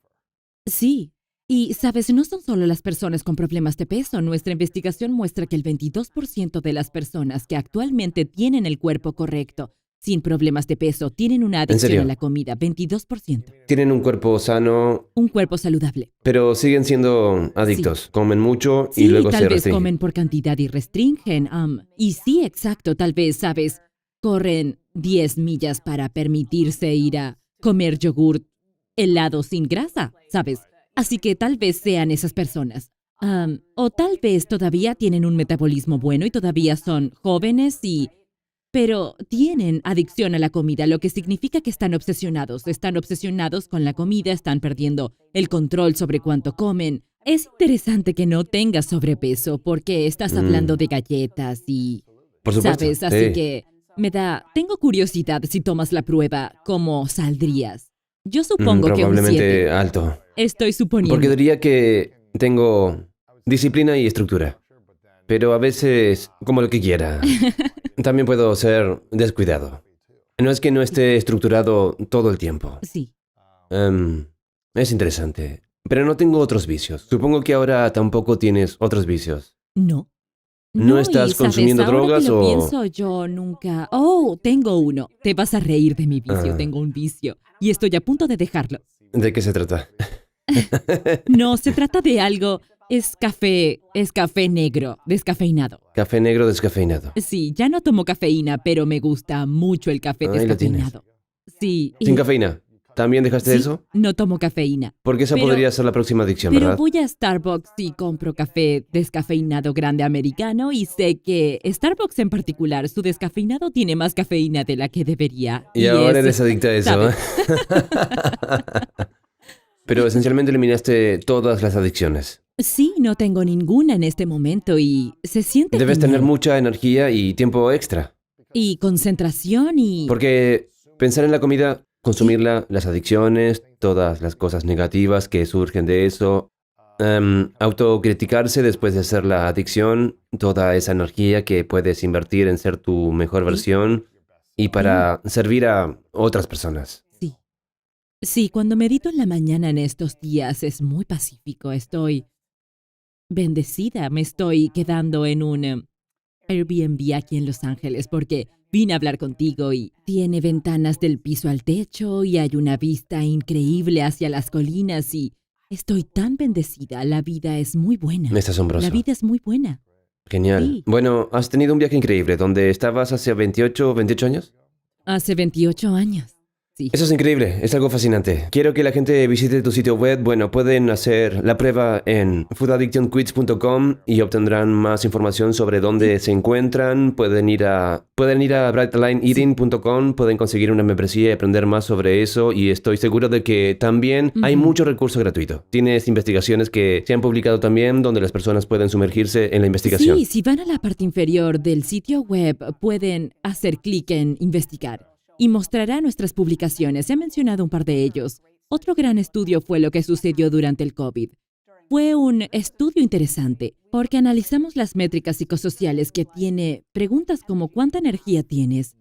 Speaker 1: Sí. Y, sabes, no son solo las personas con problemas de peso. Nuestra investigación muestra que el 22% de las personas que actualmente tienen el cuerpo correcto, sin problemas de peso, tienen una adicción
Speaker 4: serio?
Speaker 1: a la comida. 22%.
Speaker 4: Tienen un cuerpo sano,
Speaker 1: Un cuerpo saludable.
Speaker 4: pero siguen siendo adictos. Comen mucho y
Speaker 1: Sí,
Speaker 4: luego
Speaker 1: tal
Speaker 4: se
Speaker 1: vez
Speaker 4: restringen.
Speaker 1: comen por cantidad y restringen. Y sí, exacto, tal vez, ¿sabes? Corren 10 millas para permitirse ir a comer yogurt helado sin grasa, ¿sabes? Así que tal vez sean esas personas. O tal vez todavía tienen un metabolismo bueno y todavía son jóvenes pero tienen adicción a la comida, lo que significa que están obsesionados con la comida, están perdiendo el control sobre cuánto comen. Es interesante que no tengas sobrepeso porque estás hablando de galletas y,
Speaker 4: Por supuesto.
Speaker 1: ¿sabes? Así
Speaker 4: sí.
Speaker 1: que tengo curiosidad si tomas la prueba, ¿cómo saldrías? Yo supongo que un
Speaker 4: Probablemente
Speaker 1: 7.
Speaker 4: alto.
Speaker 1: Estoy suponiendo.
Speaker 4: Porque diría que tengo disciplina y estructura. Pero a veces, como lo que quiera. También puedo ser descuidado. No es que no esté estructurado todo el tiempo.
Speaker 1: Sí.
Speaker 4: Es interesante. Pero no tengo otros vicios. Supongo que ahora tampoco tienes otros vicios.
Speaker 1: No.
Speaker 4: ¿No
Speaker 1: y,
Speaker 4: estás
Speaker 1: ¿sabes?
Speaker 4: consumiendo
Speaker 1: Ahora
Speaker 4: drogas
Speaker 1: que lo
Speaker 4: o...?
Speaker 1: pienso, yo nunca... Oh, tengo uno. Te vas a reír de mi vicio.
Speaker 4: Ah.
Speaker 1: Tengo un vicio. Y estoy a punto de dejarlo.
Speaker 4: ¿De qué se trata?
Speaker 1: No, se trata de algo... Es café negro, descafeinado.
Speaker 4: Café negro descafeinado.
Speaker 1: Sí, ya no tomo cafeína, pero me gusta mucho el café
Speaker 4: Ahí lo tienes.
Speaker 1: descafeinado. Sí.
Speaker 4: Sin cafeína. ¿También dejaste
Speaker 1: sí,
Speaker 4: eso?
Speaker 1: no tomo cafeína.
Speaker 4: Porque esa
Speaker 1: Pero-
Speaker 4: podría ser la próxima adicción,
Speaker 1: Pero
Speaker 4: ¿verdad?
Speaker 1: voy a Starbucks y compro café descafeinado grande americano y sé que Starbucks en particular, su descafeinado tiene más cafeína de la que debería.
Speaker 4: Y ahora
Speaker 1: es-
Speaker 4: eres adicta a eso,
Speaker 1: ¿sabes?
Speaker 4: ¿eh? Pero esencialmente eliminaste todas las adicciones.
Speaker 1: Sí, no tengo ninguna en este momento y se siente
Speaker 4: Debes
Speaker 1: genial.
Speaker 4: tener mucha energía y tiempo extra.
Speaker 1: Y concentración y...
Speaker 4: Porque pensar en la comida, consumirla, las adicciones, todas las cosas negativas que surgen de eso, autocriticarse después de hacer la adicción, toda esa energía que puedes invertir en ser tu mejor versión y para servir a otras personas.
Speaker 1: Sí. Sí, cuando medito en la mañana en estos días es muy pacífico. Estoy bendecida. Me estoy quedando en un Airbnb aquí en Los Ángeles porque vine a hablar contigo y tiene ventanas del piso al techo y hay una vista increíble hacia las colinas y estoy tan bendecida. La vida es muy buena.
Speaker 4: Es asombroso.
Speaker 1: La vida es muy buena.
Speaker 4: Genial.
Speaker 1: Sí.
Speaker 4: Bueno, has tenido un viaje increíble. ¿Dónde estabas hace 28 años?
Speaker 1: Hace 28 años. Sí.
Speaker 4: Eso es increíble, es algo fascinante. Quiero que la gente visite tu sitio web. Bueno, pueden hacer la prueba en foodaddictionquits.com y obtendrán más información sobre dónde se encuentran. Pueden ir a brightlineeating.com, pueden conseguir una membresía y aprender más sobre eso. Y estoy seguro de que también hay mucho recurso gratuito. Tienes investigaciones que se han publicado también donde las personas pueden sumergirse en la investigación.
Speaker 1: Sí, si van a la parte inferior del sitio web, pueden hacer clic en investigar y mostrará nuestras publicaciones. He mencionado un par de ellos. Otro gran estudio fue lo que sucedió durante el COVID. Fue un estudio interesante porque analizamos las métricas psicosociales que tiene preguntas como ¿cuánta energía tienes?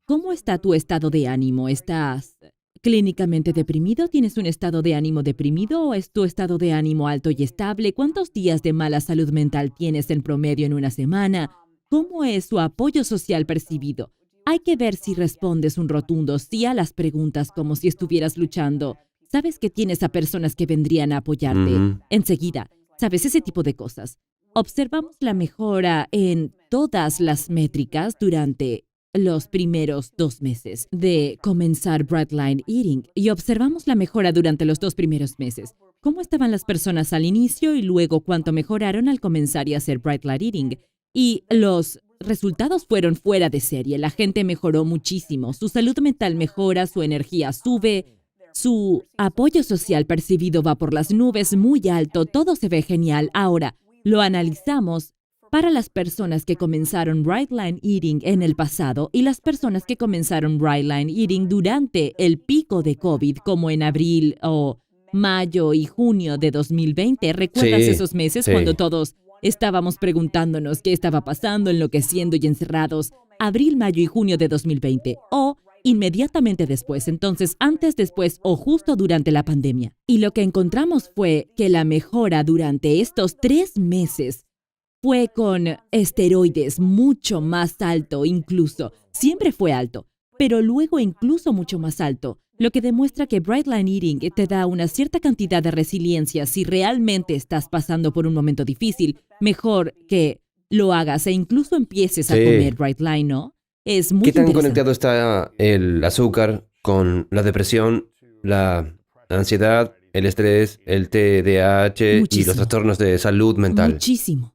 Speaker 1: ¿Cómo está tu estado de ánimo? ¿Estás clínicamente deprimido? ¿Tienes un estado de ánimo deprimido o es tu estado de ánimo alto y estable? ¿Cuántos días de mala salud mental tienes en promedio en una semana? ¿Cómo es su apoyo social percibido? Hay que ver si respondes un rotundo sí a las preguntas como si estuvieras luchando. Sabes que tienes a personas que vendrían a apoyarte enseguida. Sabes, ese tipo de cosas. Observamos la mejora en todas las métricas durante los primeros 2 meses de comenzar Brightline Eating y observamos la mejora durante los 2 primeros meses. Cómo estaban las personas al inicio y luego cuánto mejoraron al comenzar y hacer Brightline Eating. Y los resultados fueron fuera de serie. La gente mejoró muchísimo. Su salud mental mejora, su energía sube, su apoyo social percibido va por las nubes muy alto. Todo se ve genial. Ahora, lo analizamos para las personas que comenzaron Brightline Eating en el pasado y las personas que comenzaron Brightline Eating durante el pico de COVID, como en abril o mayo y junio de 2020. ¿Recuerdas esos meses cuando todos estábamos preguntándonos qué estaba pasando, enloqueciendo y encerrados? Abril, mayo y junio de 2020. O inmediatamente después, entonces antes, después o justo durante la pandemia. Y lo que encontramos fue que la mejora durante estos 3 meses fue con esteroides mucho más alto incluso. Siempre fue alto, pero luego incluso mucho más alto. Lo que demuestra que Brightline Eating te da una cierta cantidad de resiliencia si realmente estás pasando por un momento difícil. Mejor que lo hagas e incluso empieces a comer Brightline, ¿no? Es muy
Speaker 4: ¿Qué tan
Speaker 1: interesante.
Speaker 4: conectado está el azúcar con la depresión, la ansiedad, el estrés, el TDAH y
Speaker 1: Muchísimo.
Speaker 4: los trastornos de salud mental?
Speaker 1: Muchísimo.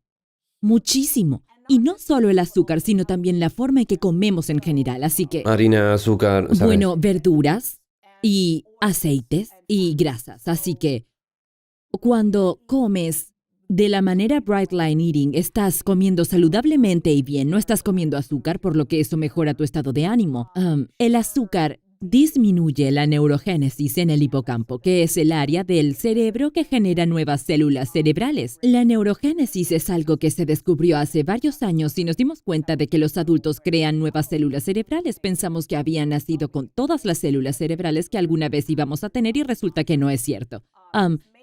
Speaker 1: Muchísimo. Y no solo el azúcar, sino también la forma en que comemos en general. Así que,
Speaker 4: Harina, azúcar, ¿sabes?
Speaker 1: bueno, verduras y aceites y grasas. Así que cuando comes de la manera Brightline Eating, estás comiendo saludablemente y bien, no estás comiendo azúcar, por lo que eso mejora tu estado de ánimo. El azúcar disminuye la neurogénesis en el hipocampo, que es el área del cerebro que genera nuevas células cerebrales. La neurogénesis es algo que se descubrió hace varios años y nos dimos cuenta de que los adultos crean nuevas células cerebrales. Pensamos que habían nacido con todas las células cerebrales que alguna vez íbamos a tener y resulta que no es cierto.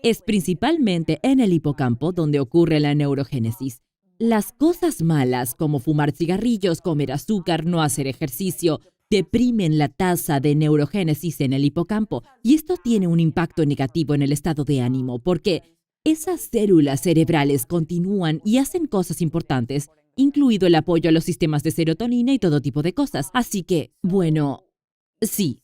Speaker 1: Es principalmente en el hipocampo donde ocurre la neurogénesis. Las cosas malas como fumar cigarrillos, comer azúcar, no hacer ejercicio, deprimen la tasa de neurogénesis en el hipocampo y esto tiene un impacto negativo en el estado de ánimo porque esas células cerebrales continúan y hacen cosas importantes, incluido el apoyo a los sistemas de serotonina y todo tipo de cosas. Así que, bueno, sí.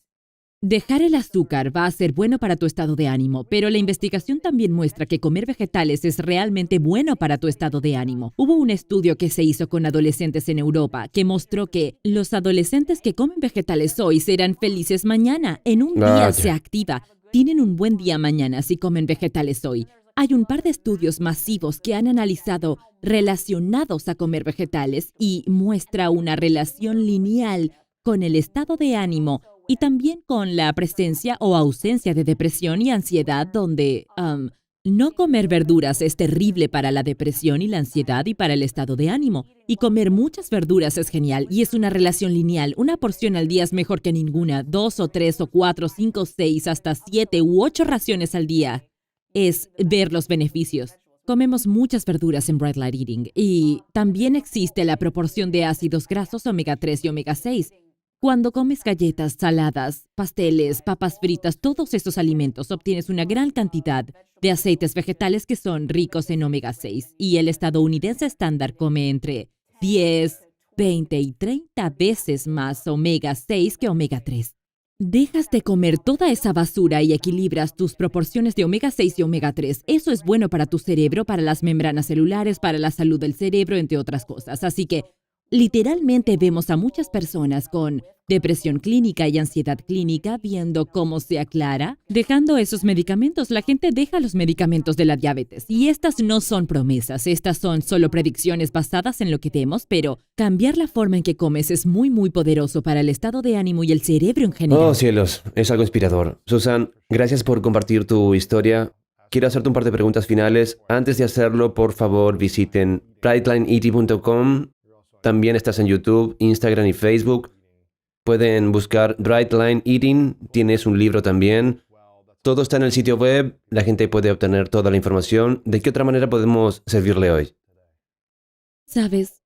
Speaker 1: Dejar el azúcar va a ser bueno para tu estado de ánimo, pero la investigación también muestra que comer vegetales es realmente bueno para tu estado de ánimo. Hubo un estudio que se hizo con adolescentes en Europa que mostró que los adolescentes que comen vegetales hoy serán felices mañana. En un día se activa. Tienen un buen día mañana si comen vegetales hoy. Hay un par de estudios masivos que han analizado relacionados a comer vegetales y muestra una relación lineal con el estado de ánimo y también con la presencia o ausencia de depresión y ansiedad, donde No comer verduras es terrible para la depresión y la ansiedad y para el estado de ánimo. Y comer muchas verduras es genial y es una relación lineal. Una porción al día es mejor que ninguna. 2 o 3 o 4, 5, 6, hasta 7 u 8 raciones al día es ver los beneficios. Comemos muchas verduras en Bright Light Eating y también existe la proporción de ácidos grasos omega 3 y omega 6. Cuando comes galletas, saladas, pasteles, papas fritas, todos estos alimentos obtienes una gran cantidad de aceites vegetales que son ricos en omega 6 y el estadounidense estándar come entre 10, 20 y 30 veces más omega 6 que omega 3. Dejas de comer toda esa basura y equilibras tus proporciones de omega 6 y omega 3. Eso es bueno para tu cerebro, para las membranas celulares, para la salud del cerebro, entre otras cosas. Así que literalmente vemos a muchas personas con depresión clínica y ansiedad clínica viendo cómo se aclara. Dejando esos medicamentos, la gente deja los medicamentos de la diabetes. Y estas no son promesas, estas son solo predicciones basadas en lo que vemos, pero cambiar la forma en que comes es muy, muy poderoso para el estado de ánimo y el cerebro en general.
Speaker 4: Oh, cielos, es algo inspirador. Susan, gracias por compartir tu historia. Quiero hacerte un par de preguntas finales. Antes de hacerlo, por favor, visiten brightlineeating.com. También estás en YouTube, Instagram y Facebook. Pueden buscar Bright Line Eating. Tienes un libro también. Todo está en el sitio web. La gente puede obtener toda la información. ¿De qué otra manera podemos servirle hoy?
Speaker 1: ¿Sabes?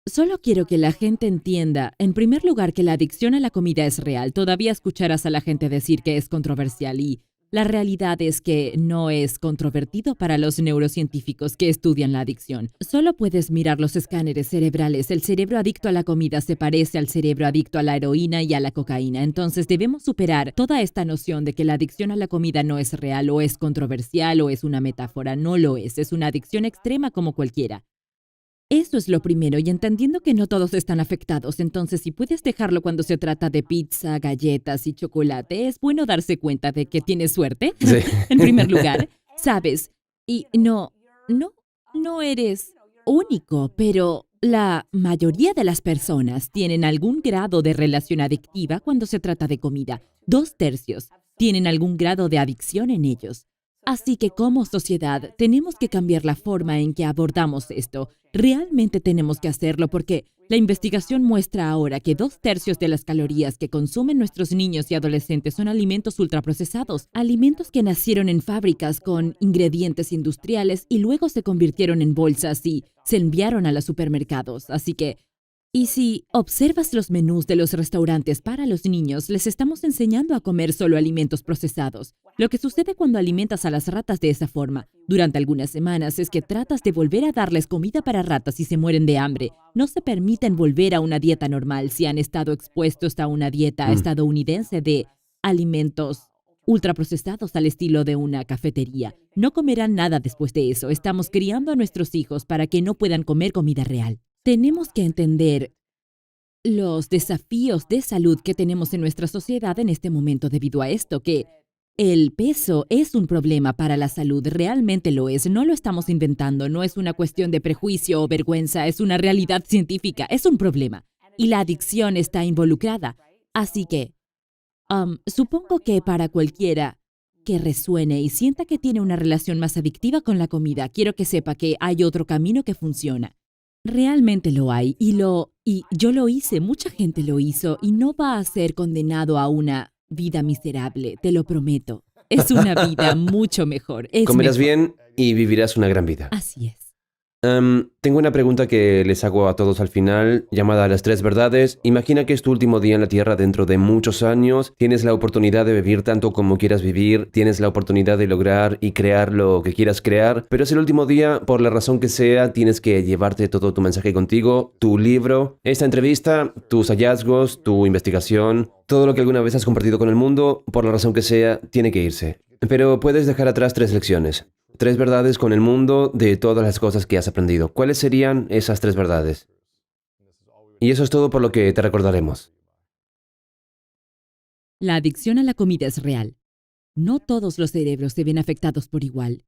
Speaker 1: Solo quiero que la gente entienda, en primer lugar, que la adicción a la comida es real. Todavía escucharás a la gente decir que es controversial y la realidad es que no es controvertido para los neurocientíficos que estudian la adicción. Solo puedes mirar los escáneres cerebrales. El cerebro adicto a la comida se parece al cerebro adicto a la heroína y a la cocaína. Entonces debemos superar toda esta noción de que la adicción a la comida no es real o es controversial o es una metáfora. No lo es. Es una adicción extrema como cualquiera. Eso es lo primero, y entendiendo que no todos están afectados, entonces si puedes dejarlo cuando se trata de pizza, galletas y chocolate, es bueno darse cuenta de que tienes suerte,
Speaker 4: Sí.
Speaker 1: en primer lugar, ¿sabes? Y no eres único, pero la mayoría de las personas tienen algún grado de relación adictiva cuando se trata de comida. 2/3 tienen algún grado de adicción en ellos. Así que como sociedad tenemos que cambiar la forma en que abordamos esto. Realmente tenemos que hacerlo porque la investigación muestra ahora que 2/3 de las calorías que consumen nuestros niños y adolescentes son alimentos ultraprocesados, alimentos que nacieron en fábricas con ingredientes industriales y luego se convirtieron en bolsas y se enviaron a los supermercados. Así que, y si observas los menús de los restaurantes para los niños, les estamos enseñando a comer solo alimentos procesados. Lo que sucede cuando alimentas a las ratas de esa forma durante algunas semanas es que tratas de volver a darles comida para ratas y se mueren de hambre. No se permiten volver a una dieta normal si han estado expuestos a una dieta estadounidense de alimentos ultraprocesados al estilo de una cafetería. No comerán nada después de eso. Estamos criando a nuestros hijos para que no puedan comer comida real. Tenemos que entender los desafíos de salud que tenemos en nuestra sociedad en este momento debido a esto, que el peso es un problema para la salud, realmente lo es, no lo estamos inventando, no es una cuestión de prejuicio o vergüenza, es una realidad científica, es un problema. Y la adicción está involucrada. Así que, supongo que para cualquiera que resuene y sienta que tiene una relación más adictiva con la comida, quiero que sepa que hay otro camino que funciona. Realmente lo hay y yo lo hice, mucha gente lo hizo y no va a ser condenado a una vida miserable, te lo prometo. Es una vida mucho mejor.
Speaker 4: Comerás
Speaker 1: mejor.
Speaker 4: bien y vivirás una gran vida.
Speaker 1: Así es.
Speaker 4: Tengo una pregunta que les hago a todos al final, llamada las 3 verdades. Imagina que es tu último día en la Tierra dentro de muchos años. Tienes la oportunidad de vivir tanto como quieras vivir. Tienes la oportunidad de lograr y crear lo que quieras crear. Pero es el último día, por la razón que sea, tienes que llevarte todo tu mensaje contigo, tu libro, esta entrevista, tus hallazgos, tu investigación, todo lo que alguna vez has compartido con el mundo, por la razón que sea, tiene que irse. Pero puedes dejar atrás 3 lecciones. 3 verdades con el mundo de todas las cosas que has aprendido. ¿Cuáles serían esas 3 verdades? Y eso es todo por lo que te recordaremos.
Speaker 1: La adicción a la comida es real. No todos los cerebros se ven afectados por igual.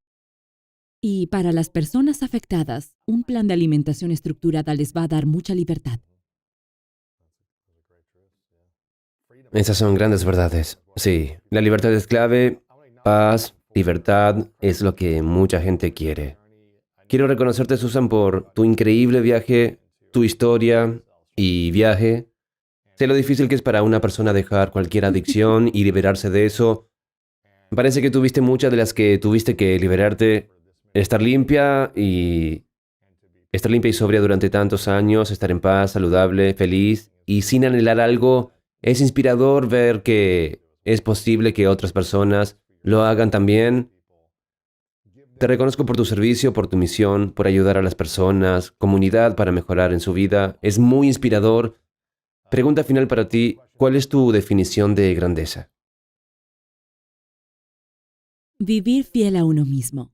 Speaker 1: Y para las personas afectadas, un plan de alimentación estructurada les va a dar mucha libertad.
Speaker 4: Esas son grandes verdades. Sí, la libertad es clave, paz, Libertad es lo que mucha gente quiere. Quiero reconocerte, Susan, por tu increíble viaje, tu historia y viaje. Sé lo difícil que es para una persona dejar cualquier adicción y liberarse de eso. Me parece que tuviste muchas de las que tuviste que liberarte. Estar limpia y sobria durante tantos años, estar en paz, saludable, feliz y sin anhelar algo. Es inspirador ver que es posible que otras personas lo hagan también. Te reconozco por tu servicio, por tu misión, por ayudar a las personas, comunidad para mejorar en su vida. Es muy inspirador. Pregunta final para ti, ¿cuál es tu definición de grandeza?
Speaker 1: Vivir fiel a uno mismo.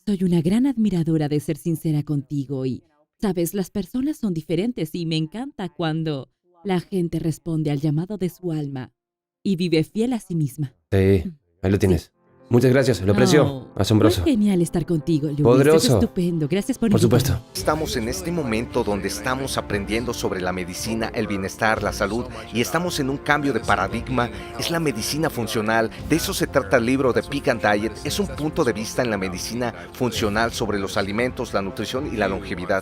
Speaker 1: Soy una gran admiradora de ser sincera contigo y, sabes, las personas son diferentes y me encanta cuando la gente responde al llamado de su alma y vive fiel a sí misma.
Speaker 4: Sí, ahí lo tienes. Muchas gracias, lo aprecio.
Speaker 1: Oh,
Speaker 4: Asombroso.
Speaker 1: Fue genial estar contigo, Luis.
Speaker 4: Poderoso.
Speaker 1: Es estupendo. Gracias por
Speaker 4: Por
Speaker 1: invitarme.
Speaker 4: supuesto.
Speaker 5: Estamos en este momento donde estamos aprendiendo sobre la medicina, el bienestar, la salud y estamos en un cambio de paradigma. Es la medicina funcional. De eso se trata el libro de Peak and Diet. Es un punto de vista en la medicina funcional sobre los alimentos, la nutrición y la longevidad.